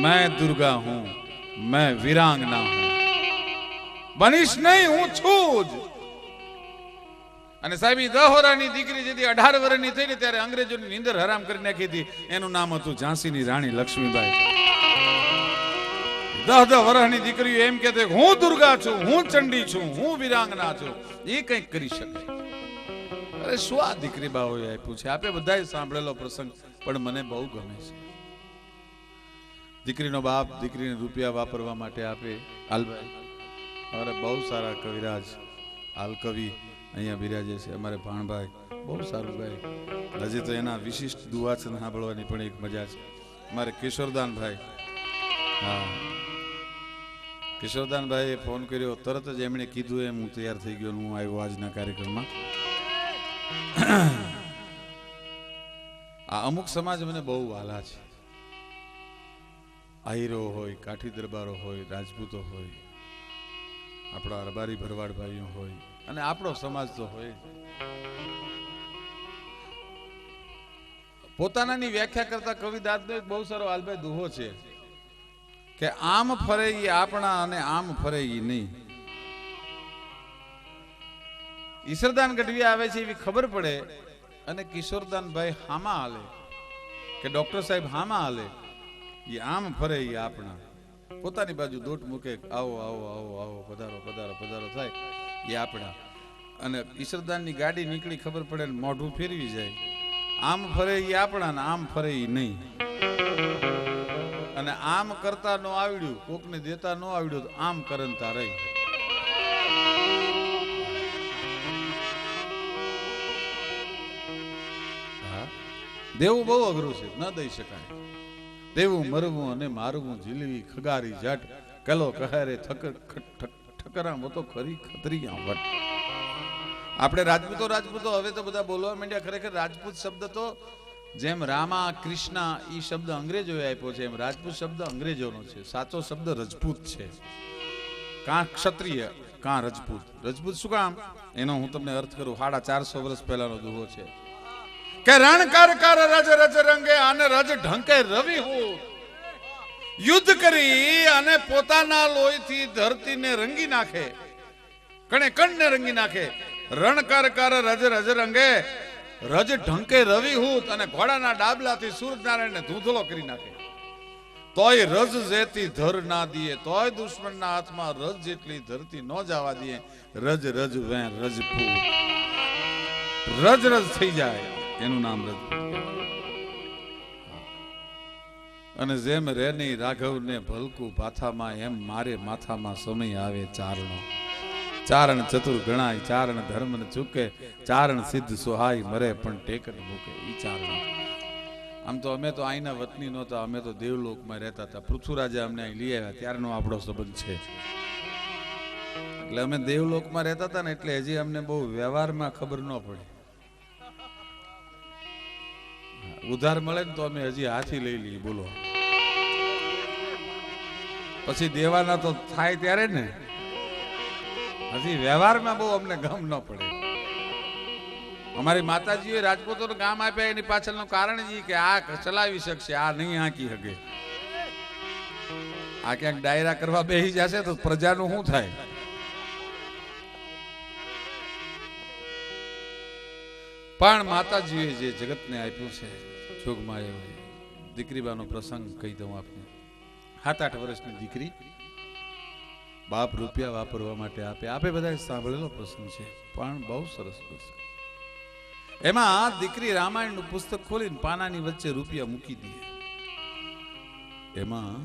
मैं दुर्गा हूं, मैं वीरांगना हूं. બનીશ નહીં, હું છું જ. અને સાહેબ 10 વર્ષની દીકરી જેથી 18 વર્ષની થઈ ને ત્યારે અંગ્રેજોની નીંદર હરામ કરી નાખી હતી. એનું નામ હતું ઝાંસીની રાણી લક્ષ્મીબાઈ. 10 વર્ષની દીકરીઓ એમ કહેते હું દુર્ગા છું, હું ચંડી છું, હું વીરાંગના છું. એ કંઈક કરી શકે. અરે શું આ દીકરી બાઓએ આપ્યું છે? આપે બધાએ સાંભળેલો પ્રસંગ, પણ મને બહુ ગમે છે. દીકરીનો બાપ દીકરીને રૂપિયા વાપરવા માટે આપે. હાલભાઈ અમારે બહુ સારા કવિરાજ હાલકવિ અહીંયા બિરાજે છે. અમારે ભાણભાઈ બહુ સારું ગાય. હજી તો એના વિશિષ્ટ દુવાચન સાંભળવાની પણ એક મજા છે. અમારે કિશોરદાનભાઈ, હા કિશોરદાનભાઈએ ફોન કર્યો, તરત જ એમણે કીધું એમ હું તૈયાર થઈ ગયો. હું આવ્યો આજના કાર્યક્રમમાં. આ અમુક સમાજ મને બહુ વાલા છે. આહીરો હોય, કાઠી દરબારો હોય, રાજપૂતો હોય, આપણા રબારી ભરવાડ ભાઈઓ હોય, અને આપણો સમાજ તો હોય. પોતાનાની વ્યાખ્યા કરતા કવિ દાદનો એક બહુ સારો હાલભાઈ દુહો છે કે આમ ફરે ઈ આપણા અને આમ ફરે ઈ નહીં. ઈશ્વરદાન ગઢવી આવે છે એવી ખબર પડે અને કિશોરદાનભાઈ હામા હાલે કે ડોક્ટર સાહેબ હામા હાલે. ઈ આમ ફરે ઈ આપણા. પોતાની બાજુ દોટ મૂકે, આવો આવો આવો આવો, પધારો પધારો પધારો થાય, એ આપણા. અને ઈશ્વરદાનની ગાડી નીકળી ખબર પડે ને મોઢું ફેરવી જાય. આમ ફરે ઈ આપણા ને આમ ફરે ઈ નહીં. અને આમ કરતા નો આવડ્યું, કોકને દેતા નો આવડ્યું તો આમ કરંતા રહી. દેવું બહુ અઘરું છે, ન દઈ શકાય. દેવું મરવું અને મારવું જીલવી ખગારી જટ કલો કહેરે ઠકરા તો ખરી ખતરીયા વટ. આપણે રાજપૂતો હવે તો બધા બોલવા માંડ્યા. ખરેખર રાજપૂત શબ્દ તો જેમ રામા કૃષ્ણા ઈ શબ્દ અંગ્રેજોએ આપ્યો છે, એમ રાજપૂત શબ્દ અંગ્રેજોનો છે. સાચો શબ્દ રજપૂત છે. કાં ક્ષત્રિય કાં રજપૂત. રજપૂત શું કામ? એનો હું તમને અર્થ કરું. 450 વર્ષ પહેલાનો દુહો છે કે રણકાર કર રજ રજ રંગે અને રજ ઢંકે રવિ હું. યુદ્ધ કરી અને પોતાના લોહીથી ધરતીને રંગી નાખે, કણે કણને રંગી નાખે. રણકાર કર રજ રજ રંગે રજ ઢંકે રવિ હું. અને ઘોડાના ડાબલાથી સૂર્યનારાયણને ધૂંધળો કરી નાખે. તોય રજ જેતી ધર ના દીએ, તોય દુશ્મનના હાથમાં રજ જેટલી ધરતી ન જવા દઈએ. રજ રજ વે રજપૂત. રજ રજ થઈ જાય, એનું નામ રજપૂત. અને જેમ રેની રાઘવને ભલકું ભાથામાં, એમ મારે માથામાં સમય આવે ચારણો. ચારણ ચતુર ગણાય, ચારણ ધર્મ ને ચૂકે, ચારણ સિદ્ધ સોહાય મરે પણ ટેક ન મૂકે. ઈ ચારણ. આમ તો અમે તો અહીંના વતની નહોતા, અમે તો દેવલોકમાં રહેતા હતા. પૃથ્વીરાજે અમને અહીં લઈ આવ્યા, ત્યારનો આપણો સંબંધ છે. એટલે અમે દેવલોકમાં રહેતા હતા ને, એટલે હજી અમને બહુ વ્યવહારમાં ખબર ન પડે. ઉધાર મળે ને તો અમે હજી હાથી લઈ લઈએ. બોલો, પછી દેવાના તો થાય ત્યારે ને. હજી વ્યવહારમાં બહુ અમને ગમ ન પડે. અમારી માતાજીએ રાજપૂતોનું ગામ આપ્યા, એની પાછળનું કારણ એ કે આ ચલાવી શકશે, આ નહીં હાંકી શકે. આ ક્યાંક ડાયરા કરવા બેસી જશે તો પ્રજાનું શું થાય? પણ માતાજીએ જે જગતને આપ્યું છે જોગમાં એ દીકરીબાનો પ્રસંગ કહી દઉં આપને. 7-8 વર્ષની દીકરી, બાપ રૂપિયા વાપરવા માટે આપે બધાએ સાંભળેલો પ્રસંગ છે, પણ બહુ સરસ પ્રસંગ. એમાં દીકરી રામાયણનું પુસ્તક ખોલીને પાનાની વચ્ચે રૂપિયા મૂકી દે. એમાં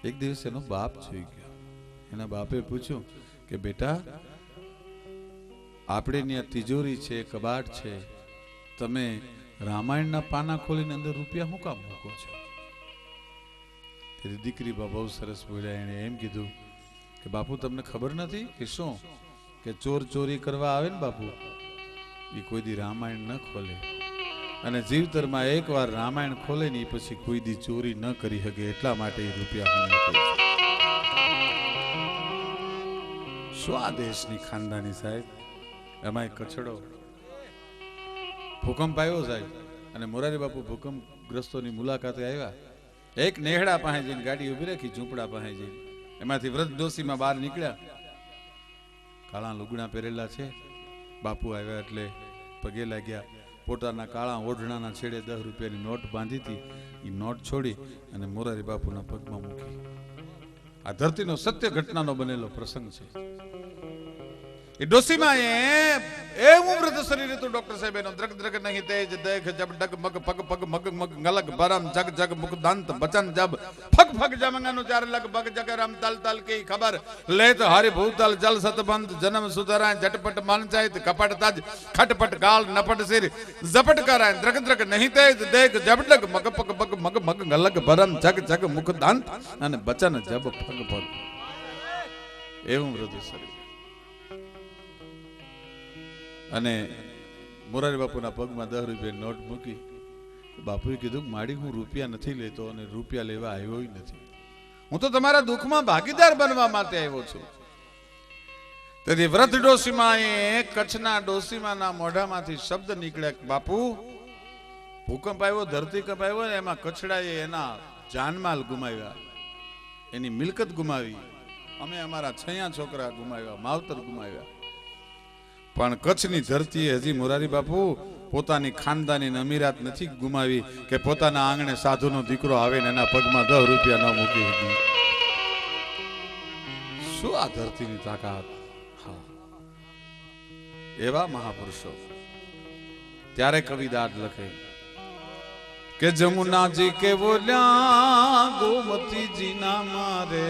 એક દિવસ એનો બાપ જોઈ ગયો. એના બાપે પૂછ્યું કે બેટા, આપણે ત્યાં તિજોરી છે, કબાટ છે, તમે રામાયણના પાના ખોલીને અંદર રૂપિયા શું કામ મૂકો છો? તેથી દીકરી બહુ સરસ બોલ્યા. એણે એમ કીધું કે બાપુ, તમને ખબર નથી કે શું કે ચોર ચોરી કરવા આવે ને બાપુ, એ કોઈ દી રામાયણ ન ખોલે, અને જીવતરમાં એકવાર રામાયણ ખોલે ને પછી કોઈ દી ચોરી ન કરી શકે, એટલા માટે એ રૂપિયા મૂકે છે. શું આ દેશની ખાનદાની સાહેબ. એમાં એક કચડો ભૂકંપ આવ્યો સાહેબ, અને મોરારી બાપુ ભૂકંપગ્રસ્તોની મુલાકાતે આવ્યા. એક નેહડા પાસે જઈને ગાડી ઉભી રાખી, ઝૂંપડા પાસે જઈને એમાંથી વૃદ્ધ ડોશીમાં બહાર નીકળ્યા. કાળા લુગડા પહેરેલા છે. બાપુ આવ્યા એટલે પગે લાગ્યા. પોતાના કાળા ઓઢણાના છેડે 10 રૂપિયાની નોટ બાંધી હતી. એ નોટ છોડી અને મોરારી બાપુના પગમાં મૂકી. આ ધરતીનો સત્ય ઘટનાનો બનેલો પ્રસંગ છે. એ ડોસીમાં એવું વૃદ્ધ શરીર હતું ડોક્ટર સાહેબ એનો. દ્રગ દ્રગ નહીં તેજ દેખ જબ ડગ મગ પગ પગ મગ મગ ગલગ બરમ જગ જગ મુખ દાંત બચન જબ ફગ ફગ જમંગાનો ચાર લગ બગ જગ રમ તલ તલ કી ખબર લેત હરિ ભૂતલ જલ સતબંધ જન્મ સુધરાય ઝટપટ મનચાયત કપટ તજ ખટપટ ગાલ નપટ સિર ઝપટ કરાય દ્રગ દ્રગ નહીં તેજ દેખ જબ ડગ મગ પગ પગ મગ મગ ગલગ બરમ જગ જગ મુખ દાંત અને બચન જબ ફગ ફગ. એવું વૃદ્ધ શરીર. અને મોરારી બાપુના પગમાં 10 રૂપિયાની નોટ મૂકી. બાપુએ કીધું, માડી, હું રૂપિયા નથી લેતો અને રૂપિયા લેવા આવ્યો નથી. હું તો તમારા દુઃખમાં ભાગીદાર બનવા માટે આવ્યો છું. તેથી વૃદ્ધ ડોશીમાં કચ્છના ડોશીમાના મોઢામાંથી શબ્દ નીકળ્યા, બાપુ, ભૂકંપ આવ્યો, ધરતીકંપ આવ્યો ને એમાં કચ્છડાએ એના જાનમાલ ગુમાવ્યા, એની મિલકત ગુમાવી. અમે અમારા 6 છોકરા ગુમાવ્યા, માવતર ગુમાવ્યા. પણ કચ્છની ધરતીએ હજી મોરારી બાપુ પોતાની ખાનદાની અમીરાત નથી ગુમાવી કે પોતાના આંગણે સાધુનો દીકરો આવે ને એના પગમાં 10 રૂપિયા ન મૂકી હતી. શું આ ધરતીની તાકાત. હા, એવા મહાપુરુષો. ત્યારે કવિદાદ લખે કે જમુનાજી કે બોલ્યા ગોમતીજી ના મારે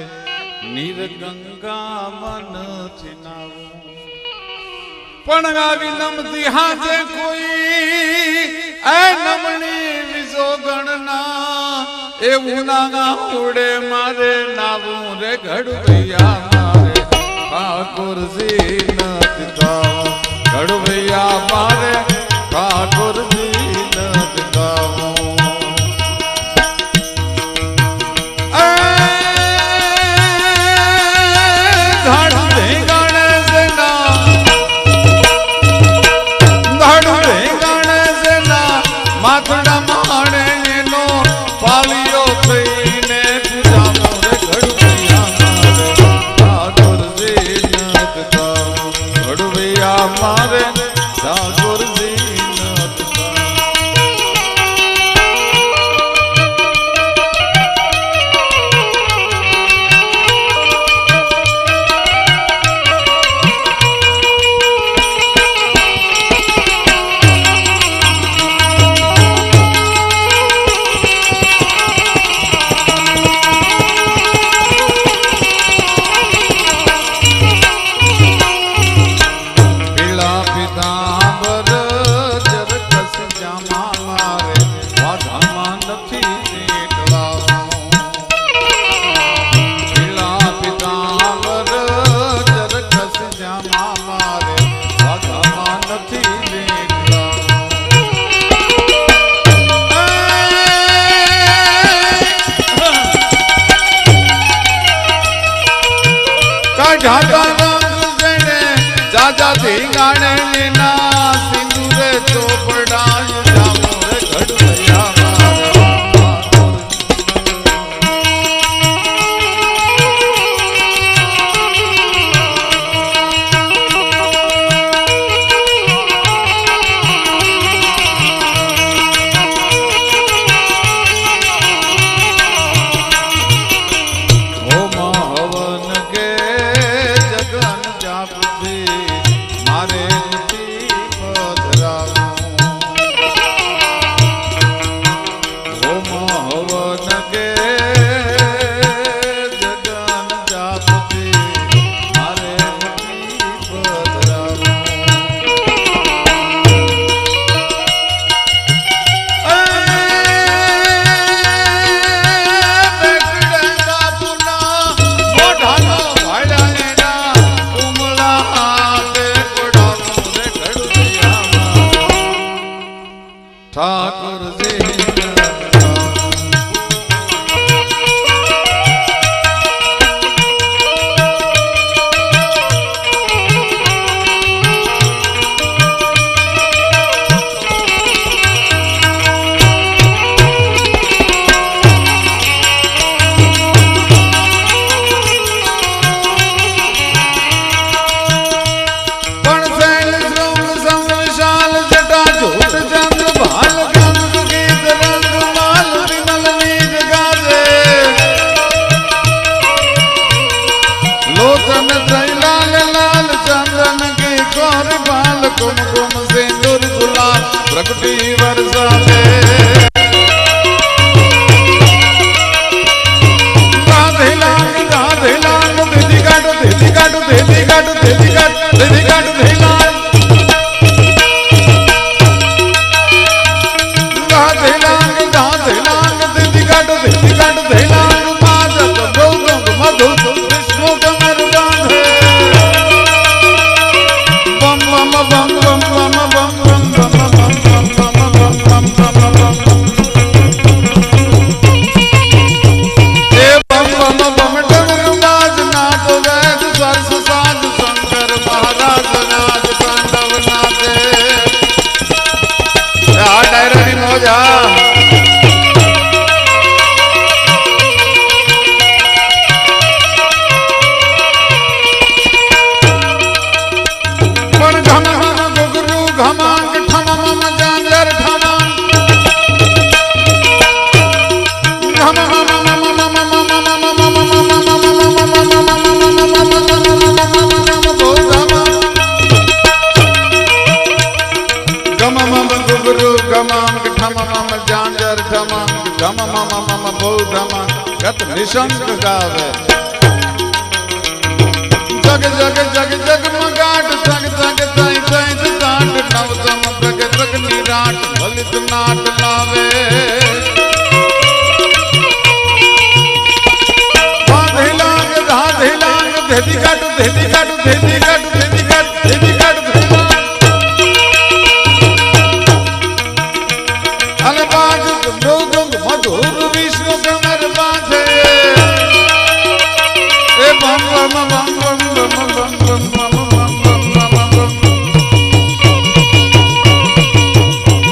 નીર ગંગા મન થી નાવું, પણ આવી નમતી હાજે કોઈ એ નમણી વિજો ગણના એવું ના ઉડે મારે નાવું રે ઘડવૈયા મારે ઠાકોરજી નથી ગાવું, ઘડવૈયા મારે ઠાકોરજી નથી ગાવું. માથડા માણે એનો પાલિયો થઈને પૂજાનો રે ઘડવૈયા મારે ઠાકોરજી નત ગાવું, ઘડવૈયા મારે ઠાકોરજી નત જાજા ધીંગાણે ના સિંદૂરે ચોપડાય જામો રે ઘડવૈયા ધમ મમ મમ બહુ ધમ ગત નિશંક ગાવે જગ જગ જગ જગ મગાટ જગ જગ તાઈ તાઈ તાંડ નવતમ પ્રગ પ્રગ નિરાટ લલિત નાટ લાવે ધેદી કાટુ ધેદી કાટુ ધેદી કાટુ ધેદી કાટુ ધેદી કાટુ અલે બાજ મૃદંગ મધુર વિષ્ણુ કમર બાંધે એ બમ બમ બમ બમ બમ બમ બમ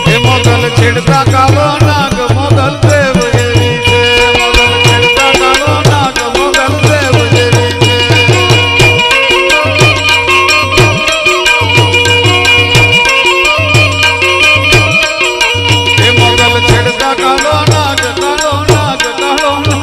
એ મોગલ છેડતા કાલો નાગ મોગલ દેવ એવી છે મોગલ છેડતા કાલો નાગ મોગલ દેવ એવી છે કાલો નાગ કાલો નાગ કાલો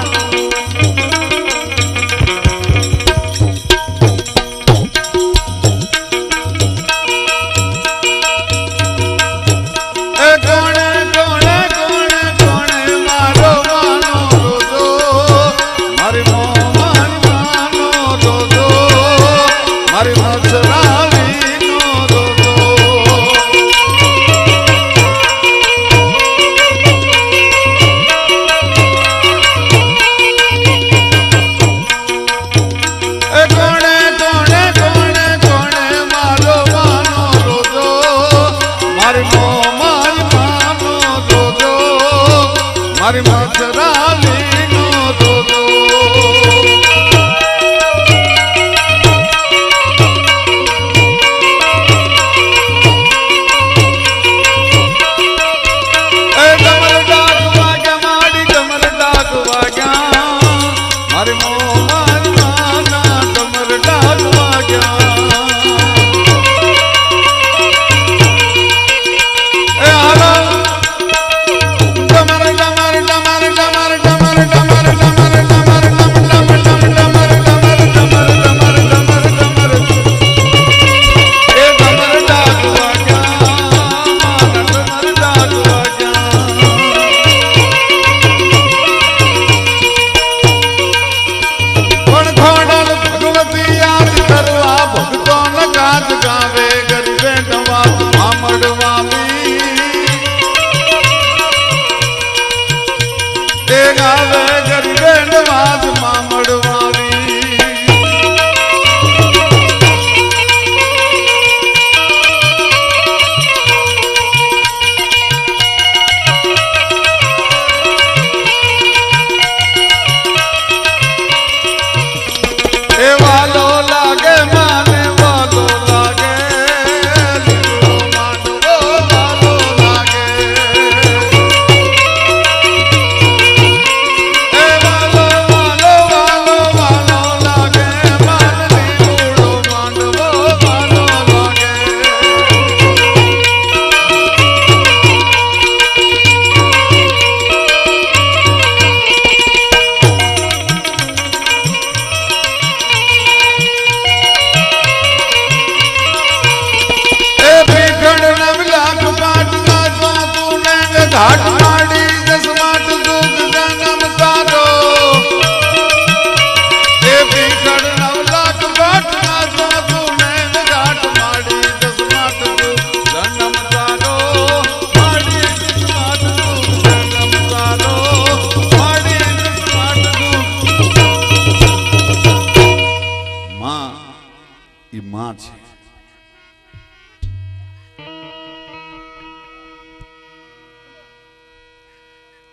એ કોણે કોણે કોણે કોણે મારો માનો રોજો મારી માનો રોજો મારી મચરાવી નો રોજો મારી મચરાલી નો દોદો એ કમર ડાક વાગ્યા માડી કમર ડાક વાગ્યા મારી મારી માના કમર ડાક વાગ્યા એ હાલો ઘાટ માડી જસમાટ દુઃખ જન્મ તારો એ ભીખડ 9 લાખ વાટ નાચો તું મેં ઘાટ માડી જસમાટ દુઃખ જન્મ તારો માડી જસમાટ દુઃખ જન્મ તારો માડી જસમાટ દુઃખ માં ઈ માં છે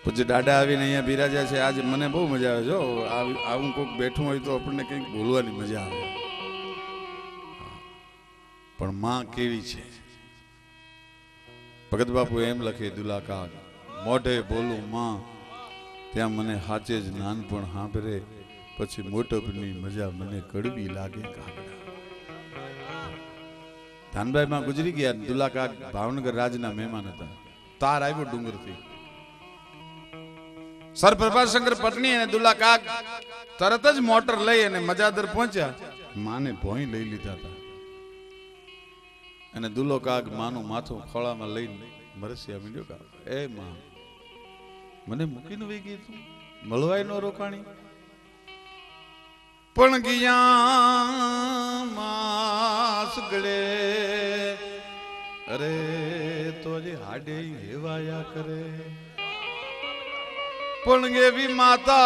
પૂજ્ય દાદા આવીને અહીંયા બિરાજ્યા છે આજે મને બહુ મજા આવે જો આવું કોઈક બેઠું હોય તો આપણને કંઈક બોલવાની મજા આવે પણ માં કેવી છે ભગત બાપુ એમ લખે દુલાકાર મોઢે બોલું માં ત્યાં મને હાચે જ નાનપણ સાંભળે પછી મોટપની મજા મને કડવી લાગે કાગડા ધાનભાઈ માં ગુજરી ગયા દુલાકાર ભાવનગર રાજના મહેમાન હતા તાર આવ્યો ડુંગરથી સર પ્રભાશંકર પત્ની અને દુલ્લા કાક તરત જ મોટર લઈ અને મજાદર પહોંચ્યા માને ભોંય લઈ લીધા હતા અને દુલ્લો કાક માનું માથું ખોળામાં લઈને મરસિયા મીડ્યો કા એ માં મને મૂકીને વહી ગઈ તું, મળવાય નો રોકાણી. પણ ગયા માસ ગળે અરે તો જે હાડે હેવાયા કરે. પણ એવી માતા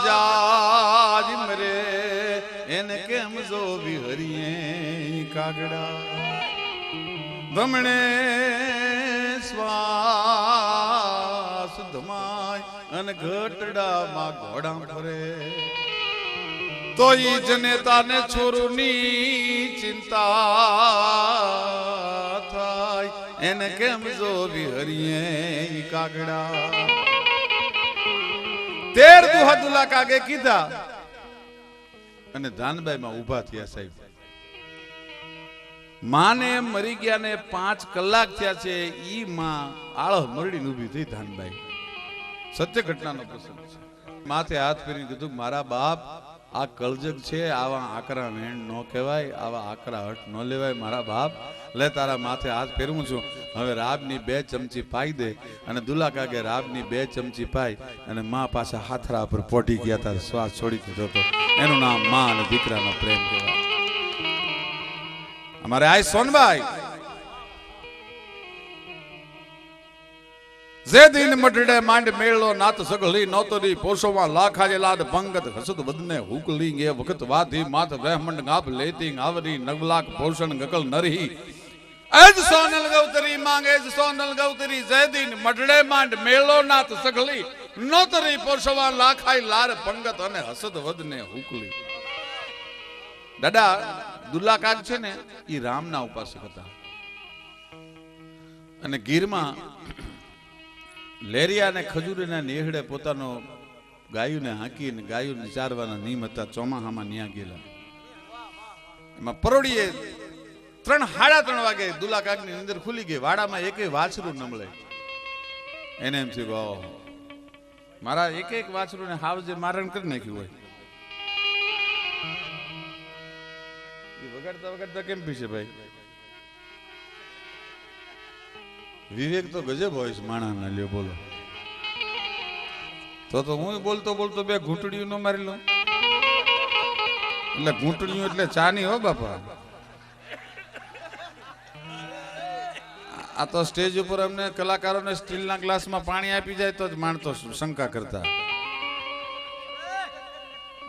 જાજ મરે એને કેમ જો વિહરીએ કાગડા. ધમણે શ્વાસ ધમાય અને ઘટડામાં ઘોડા ફરે. તો ઈ જનેતાને છોરુની ચિંતા થાય એને કેમ જો વિહરીએ કાગડા. 13 દુહા દુલા કાગે કીધા અને ધાનબાઈ માં ઉભા થયા સાહેબ. માને મરી ગયા ને 5 કલાક થયા છે. ઈ માં આળહ મરડીને ઊભી થઈ ધાનબાઈ. સત્ય ઘટનાનો પ્રસંગ છે. માથે હાથ ફેરીને કીધું મારા બાપ આ કળજગ છે, આવા આકરા વેણ ન કહેવાય, આવા આકરા હટ ન લેવાય. મારા બાપ લે તારા માથે હાથ ફેરવું છું. હવે રાબની 2 ચમચી પાઈ દે. અને દુલા કાગે રાબની 2 ચમચી પાઈ અને માં પાછા હાથરા પર પોટી ગયા. તાર શ્વાસ છોડી દીધો હતો. એનું નામ માં અને દીકરાનો પ્રેમ કહેવાય. અમારે આય સોનભાઈ જે દિન મઢડે માંડ મેળો નાત સગલી નોતરી પોષોમાં લાખાજે લાદ પંગત હસત વદને હુકલી એ વખત વાધી માત બ્રહ્મંડ ગાપ લેતી આવરી નવલાક પોષણ ગકલ નરહી એજ સોનલ ગૌતરી માંગે જ સોનલ ગૌતરી જે દિન મઢડે માંડ મેળો નાત સગલી નોતરી પોષોમાં લાખાઈ લાર પંગત અને હસત વદને હુકલી. દાદા દુલ્લા કાગ છે ને એ રામના ઉપાસક હતા. અને ગીરમાં લેરિયા અને ખજૂરીના નેહડે પોતાનો ગાયુંને હાંકીને ગાયુંને ચારવાના નિયમ હતા. ચોમાહામાં ન્યા ગયેલા. એમાં પરોડીએ 3 સાડા 3 વાગે દુલા કાગની અંદર ખુલી ગઈ. વાડામાં એકેય વાછરું ન મળે. એને એમ થયું ઓહો મારા એક વાછરુંને હાવજે મારણ કરી નાખ્યું હોય. વગાડતા વગાડતા કેમ પીશે ભાઈ? વિવેક તો ગજબ હોય છે માણા ના લ્યો. બોલો તો હું બોલતો બોલતો 2 ઘૂંટડીઓ ન મારી લઉં. એટલે ઘૂંટડીઓ એટલે ચાની હો બાપા. આ તો સ્ટેજ ઉપર અમને કલાકારોને સ્ટીલના ગ્લાસમાં પાણી આપી જાય તો જ માણતો શંકા કરતા.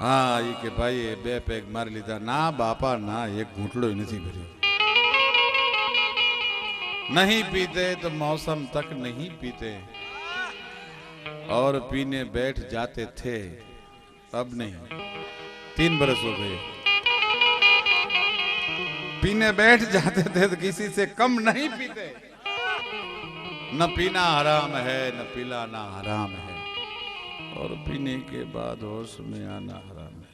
હા ઈ કે ભાઈ 2 પેગ મારી લીધા. ના બાપા ના, એક ઘૂંટડો નથી ભર્યો. नहीं पीते तो मौसम तक नहीं पीते और पीने बैठ जाते थे, अब नहीं. 3 बरस हो गए. पीने बैठ जाते थे तो किसी से कम नहीं पीते. न पीना हराम है न पिलाना हराम है और पीने के बाद होश में आना हराम है.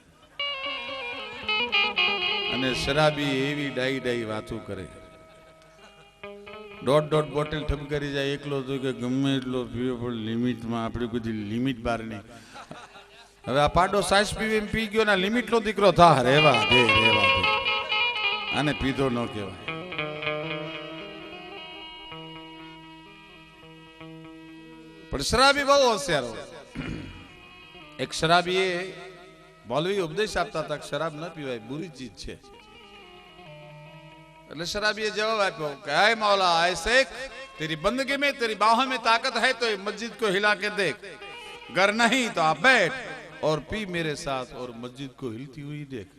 અને શરાબી એવી ડાઈ ડાઈ વાતો કરે. 1.5 બોટલ ઠપકારી જાય એકલો તો કે ગમે એટલો પીવો પણ લિમિટમાં. આપણે બધી લિમિટ બહાર નહીં. હવે આ પાડો સાઈસ પી ગયો ને લિમિટ નો દીકરો થા. રેવા દે રેવા દે. આને પીધો ન કહેવાય. પણ શરાબી બહુ હોશિયાર હોય. એક શરાબી એ મૌલવી ઉપદેશ આપતા હતા શરાબ ન પીવાય, બુરી ચીજ છે. એટલે શરાબીએ જવાબ આપ્યો કે हाय मौला आए शेख, तेरी बंदगी में तेरी बाहों में ताकत है तो मस्जिद को हिला के देख, गर नहीं तो आप बैठ और पी मेरे साथ और मस्जिद को हिलती हुई देख.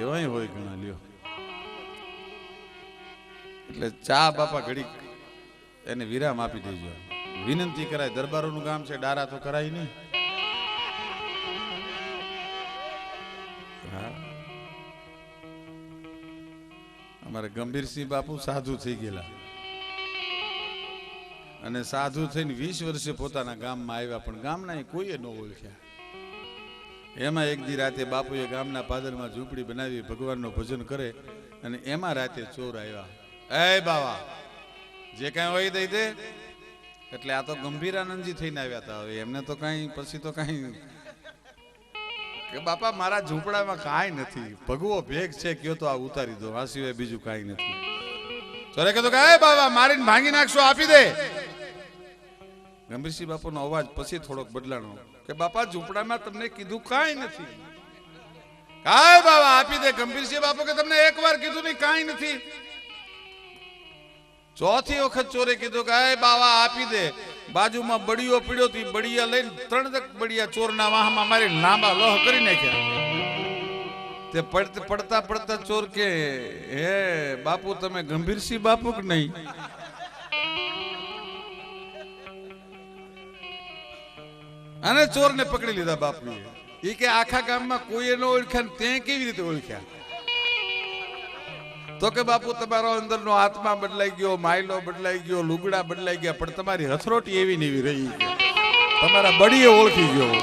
એવાય હોય ઘણા લ્યો. એટલે ચા બાપા ઘડી એને વિરામ આપી દેજો. વિનંતી કરાય. દરબારોનું ગામ છે, ડારા તો કરાય નહીં. અમારે ગંભીરસિંહ બાપુ સાધુ થઈ ગયેલા અને સાધુ થઈને 20 વર્ષે પોતાના ગામમાં આવ્યા, પણ ગામના કોઈએ ન ઓળખ્યા. એમાં એક દી રાતે બાપુએ ગામના પાદરમાં ઝૂંપડી બનાવી ભગવાનનું ભજન કરે અને એમાં રાતે ચોર આવ્યા. એ બાવા જે કાંઈ હોય દઈ દે. એટલે આ તો ગંભીરાનંદજી થઈને આવ્યા હતા. હવે એમને તો કાંઈ પછી તો કાંઈ કે બાપા મારા ઝૂંપડામાં કાંઈ નથી, ભગવો ભેગ છે કયો તો આ ઉતારી દો, આ સિવાય બીજું કાંઈ નથી. ચોરે કીધું કે એ બાબા મારીને ભાંગી નાખશો, આપી દે. ગંભીરસિંહ બાપુનો અવાજ પછી થોડોક બદલાણો કે બાપા ઝૂંપડામાં તમને કીધું કાંઈ નથી. કાંઈ બાબા આપી દે. ગંભીરસિંહ બાપુ કે તમને એકવાર કીધું નહીં, કાંઈ નથી. ચોથી વખત ચોરે કીધું કે એ બાવા આપી દે. બાજુમાં બળીઓ પીડ્યો હતી, બળિયા લઈને 3 બળિયા ચોરના વાહમાં મારી લાંબા લોહ કરી નાખ્યા. તે પડતા પડતા ચોર કે હે બાપુ તમે ગંભીરસિંહ બાપુ કે નહીં? અને ચોરને પકડી લીધા બાપુએ. એ કે આખા ગામમાં કોઈએ ન ઓળખ્યા ને તે કેવી રીતે ઓળખ્યા? તો કે બાપુ તમારો અંદરનો આત્મા બદલાઈ ગયો, માયલો બદલાઈ ગયો, લુગડા બદલાઈ ગયા, પણ તમારી હથરોટી એવી ને એવી રહી. તમારા બળીએ ઓળખી ગયો.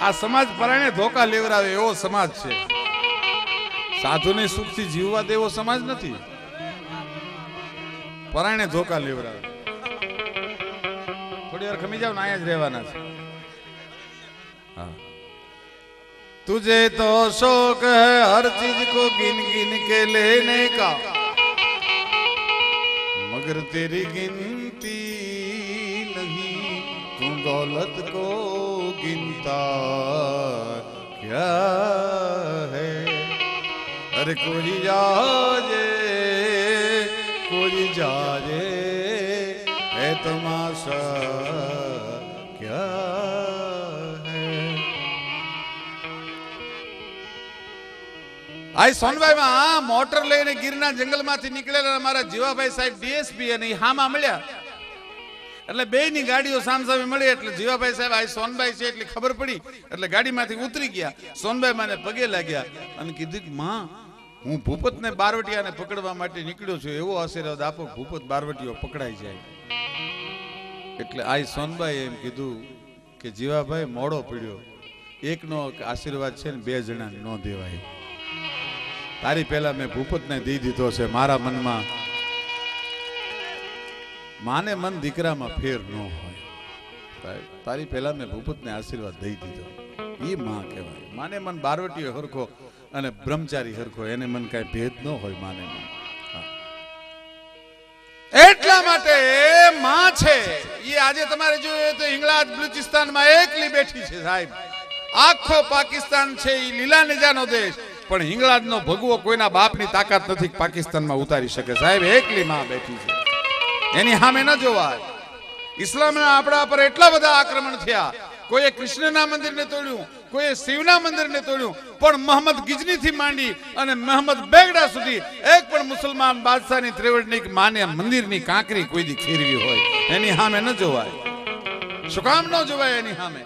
આ સમાજ પરાણે ધોકા લેવરાવે એવો સમાજ છે. સાધુને સુખથી જીવવા દેવો સમાજ નથી. પરાણે ધોકા લેવરાવે. થોડી વાર ખમી જાવ ને અહીંયા જ રહેવાના છે. હા, तुझे तो शौक है हर चीज को गिन गिन के लेने का, मगर तेरी गिनती नहीं, तू दौलत को गिनता क्या है. अरे कोई जाजे है तमाशा क्या है. આ સોનભાઈમાં મોટર લઈને ગીરના જંગલમાંથી નીકળેલા અમારા જીવાભાઈ સાહેબ ડીએસપી અને હામાં મળ્યા. એટલે બેયની ગાડીઓ સામસામે મળી. એટલે જીવાભાઈ સાહેબ આ સોનભાઈ છે એટલે ખબર પડી. એટલે ગાડીમાંથી ઉતરી ગયા. સોનભાઈ માને પગે લાગ્યા અને કીધું કે માં હું ભૂપતને બારવટિયાને પકડવા માટે નીકળ્યો છું, એવો આશીર્વાદ આપો ભૂપત બારવટીયો પકડાઈ જાય. એટલે આ સોનભાઈ એમ કીધું કે જીવાભાઈ મોડો પડ્યો, એકનો આશીર્વાદ છે ને 2 જણાને ન દેવાય. તારી પહેલા મેં ભૂપતને દઈ દીધો છે. મારા મનમાં માને મન દીકરામાં ફેર ન હોય. તારી પહેલા મેં ભૂપતને આશીર્વાદ દઈ દીધો. એ માં કહેવાય. માને મન બારવટીયો હરખો અને બ્રહ્મચારી હરખો, એને મન કાંઈ ભેદ ન હોય. માને મન એટલા માટે માં છે. એ આજે તમારે જોયું તો હિંગળાજ બલુચિસ્તાનમાં એકલી બેઠી છે સાહેબ. આખો પાકિસ્તાન છે એ લીલા નેજાનો દેશ, પણ હિંગળાજનો ભગવો કોઈના બાપની તાકાત નથી પાકિસ્તાનમાં ઉતારી શકે સાહેબ. એકલી માં બેઠી છે, એની સામે ન જોવાય. ઇસ્લામના આપણા પર એટલા બધા આક્રમણ થયા. કોઈએ કૃષ્ણના મંદિરને તોડ્યું, કોઈએ શિવના મંદિરને તોડ્યું, પણ મોહમ્મદ ગિજની થી માંડી અને મોહમ્મદ બેગડા સુધી એક પણ મુસલમાન બાદશાહની ત્રેવડની માને મંદિરની કાંકરી કોઈ દી ખેરવી હોય એની સામે ન જોવાય. શું કામ ન જોવાય એની સામે?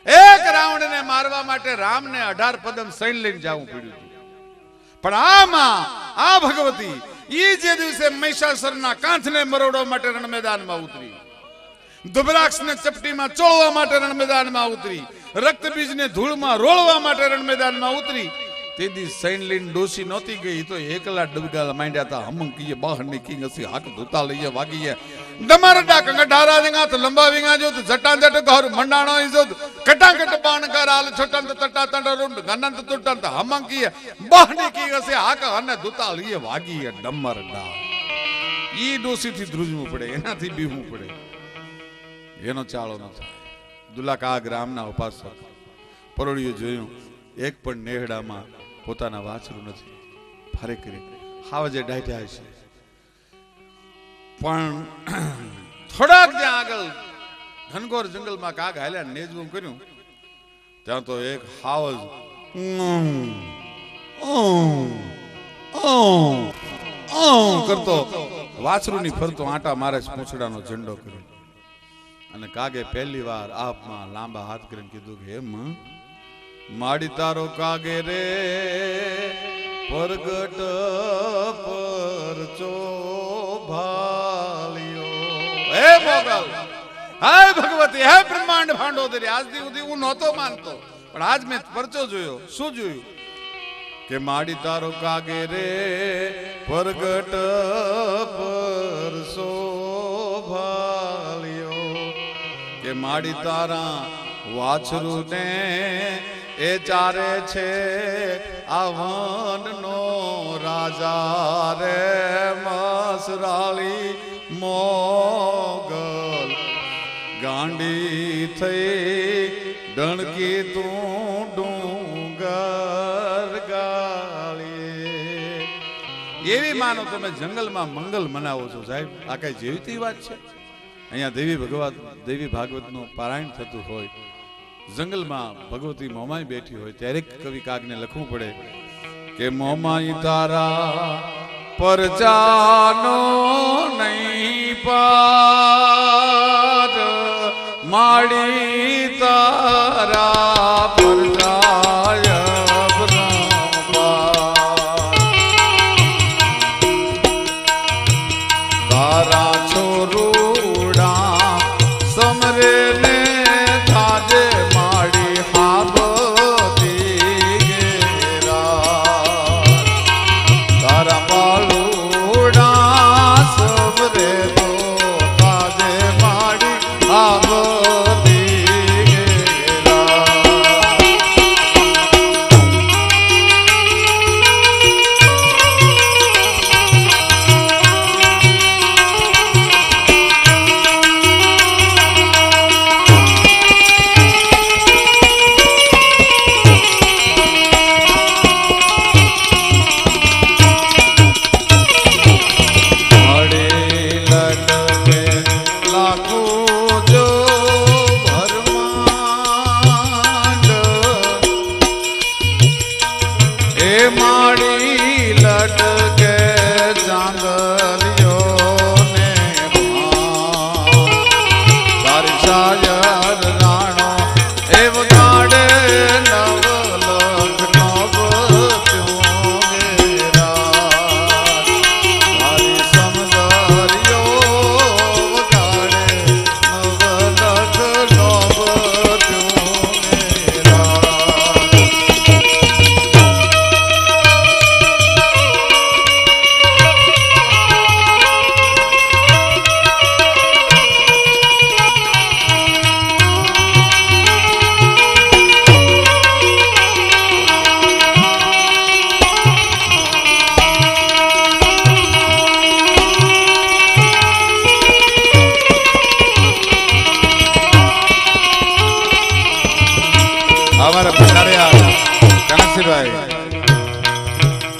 એક રાવણને મારવા માટે રામને 18 પદમ સૈન્ય લઈને જવું પડ્યું હતું. પણ આમાં આ ભગવતી ઈ જે દિવસે મહિષાસુરના કાંઠને મરોડવા માટે રણ મેદાનમાં ઉતરી, દુબરાક્ષને ચપટીમાં ચોળવા માટે રણ મેદાનમાં ઉતરી, રક્તબીજને ધૂળમાં રોળવા માટે રણ મેદાનમાં ઉતરી, તેદી સૈન્ય લઈને ડોસી નહોતી ગઈ. તો એકલા ડબગાલા માંડ્યા હતા. હમંકીએ બહાર નીકળી હસી હાક ધોતા લઈએ વાગીએ ડમરડા કંગઢારા જંગા તો લંબા વિંગા જો જટાંજટ ઘર મંડાણો ઇજો કટાકટ બાણ કરાલ છટંત તટા તંડ રૂંડ ગનંત તુટંત હમંકીએ બહાર નીકળી હસી હાક અને ધોતા લઈએ વાગીએ ડમરડા. ઈ ડોસી થી ધ્રુજવું પડે, એનાથી બીવું પડે. એનો ચાળો ન થાય. દુલાકા ગ્રામના ઉપાસક પરોળિયું જોયું, એક પણ નેહડામાં પોતાના વાછરું નથી. ફરે કરી હાવજે ડાઢ્યા છે. પણ થોડાક જ્યાં આગળ ઘનઘોર જંગલમાં કાગ હાલ્યા નેજવું કર્યું, ત્યાં તો એક હાવજ કરતો વાછરુંની ફરતો આટા મારે પૂંછડાનો ઝંડો કર્યો. અને કાગે પહેલી વાર આપમાં લાંબા હાથ કરીને કીધું કે એમ માડી તારો કાગે રે પરગટ પરચો ભાલિયો. હે મોગલ, હે ભગવતી, હે બ્રહ્માંડ ભાંડોદરી. આજ સુધી હું નહોતો માનતો, પણ આજ મેં પરચો જોયો. શું જોયું? કે માડી તારો કાગે રે પરગટ પરસો ભાલિયો. કે માડી તારા વાછરું ને એ ચારે છે આવનનો રાજા રે મસરાળી મોગલ ગાંડી થઈ ડણકી તું ડુંગર ગાળી. એવી માનો તમે જંગલમાં મંગલ મનાવો છો સાહેબ. આ કઈ જેવી વાત છે? અહીંયા દેવી ભાગવતનું પારાયણ થતું હોય, જંગલમાં ભગવતી મોમાઈ બેઠી હોય, ત્યારે કવિ કાગને લખવું પડે કે મોમાઈ તારા પરજાનો નહીં પાર, માડી તારા પરજાય તારા છોરુડા સમરે ને થાજે માડી હાબતી તારા બાળુડા સમરે તો થાજે માડી હાબતી.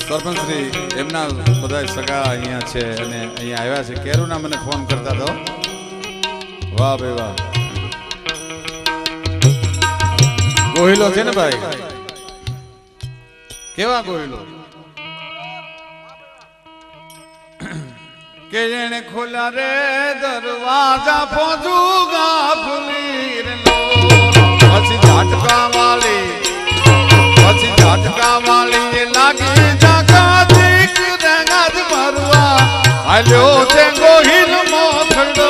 સરપંચ શ્રી એમના બધા સગા અહીંયા છે અને અહીંયા આવ્યા છે. કેરુના મને ફોન કરતા તો વાહ ભાઈ વાહ. ગોહિલો છે ને ભાઈ? કેવા ગોહિલો કે જેને ખોલ્યા રે દરવાજા પહોંચુગા ફૂલી રે પછી ઝાટકા વાળી લાગી જાગા દીક રંગાજ મરવા હાલ્યો તે ગોહિલ મોખડો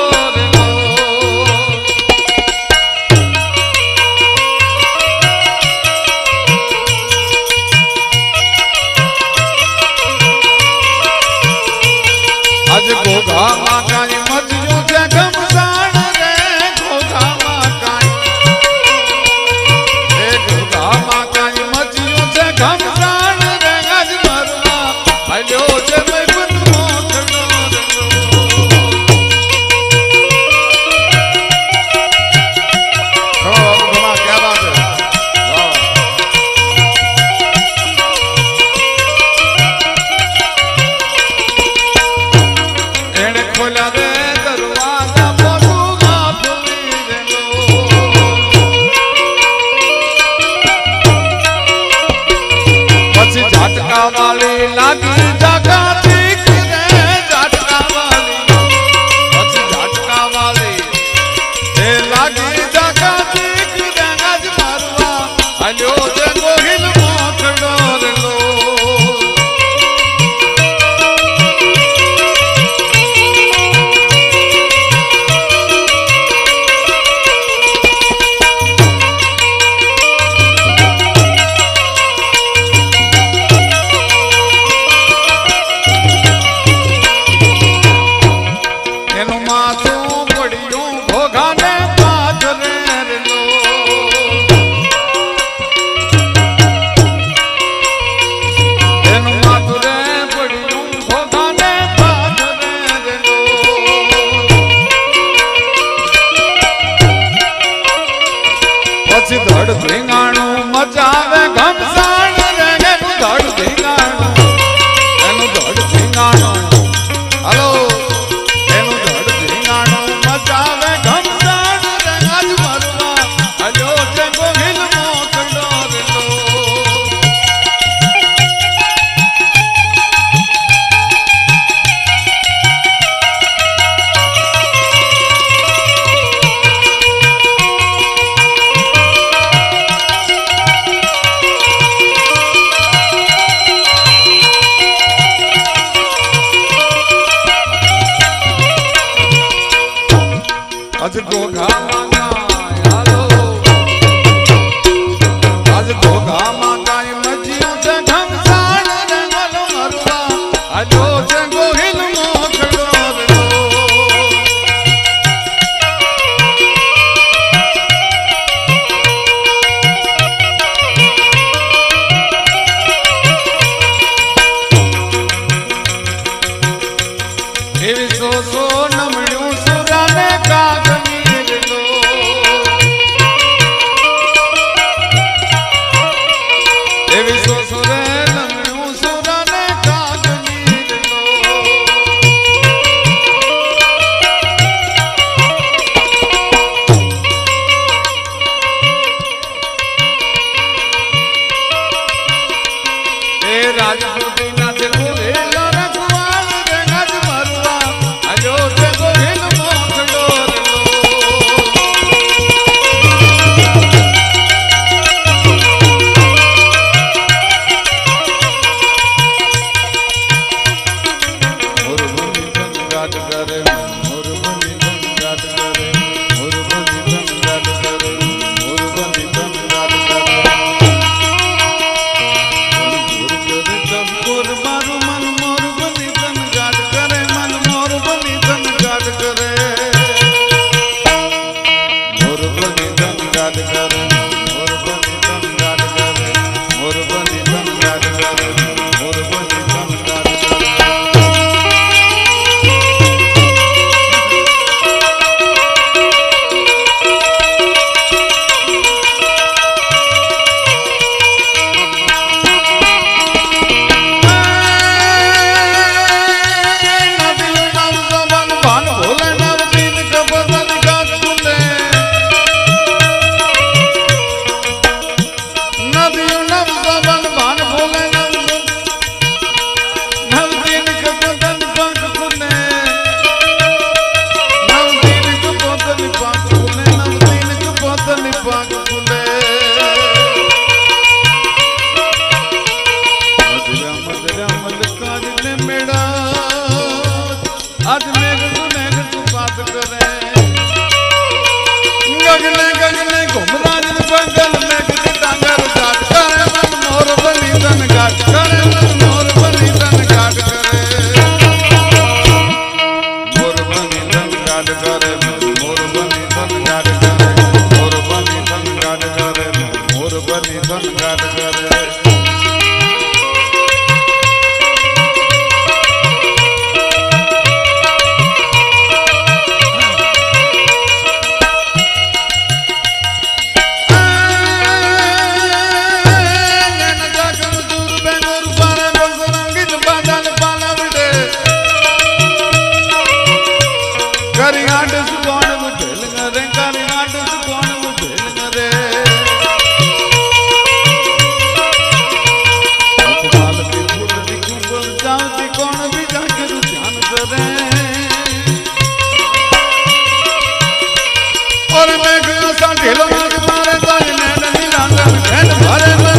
આજ ઘોઘામાં કાંઈ મજ્યું છે ઘમસાણ રે ઘોઘામાં કાંઈ ઘોઘામાં કાંઈ મજ્યું છે ઘમસાણ રે ગાજ મરવા હાલ્યો છે મૈબત મોખડો એને ખોલ્યા રે આજ ઘોઘામાં કાંઈ હાલો આજ ઘોઘામાં કાંઈ મચ્યું છે ઘમસાણ રે મન મરવા આજો છે ગોહિલ મોખડો રે એવી સો સો નમણ્યું સુરાને કાગની લો એવી સો સો રે નમણ્યું સુરાને કાગની લો એ રાજપૂતી ના છે ગોરેલા રખવાળ રે ગજ મરવા આજો છે ગોહિલ મોખડો રે લો મોરબની ધનગાટ કરે મોરબની ધનગાટ કરે મોરબની ધનગાટ કરે મોરબની ધનગાટ કરે મોર મારું મન મોરબની ધનગાટ કરે મન મોરબની ધનગાટ કરે મોરબની ધનગાટ કરે મોરબની ધનગાટ કરે મોરબની ધનગાટ કરે મોરબની ધનગાટ કરે आज मेघ तू बात करे गगने गगने घुमराज बंगल मेघ डांगर घाट करे मन मोर बनी धन घाट करे मन मोर बनी धन घाट करे मोर बनी धन घाट करे मोर बनी धन घाट करे मोर बनी धन घाट करे मोर बनी धन घाट करे और मैं गया सा ढेलो मारे ताज मैं नहीं लांगा भरे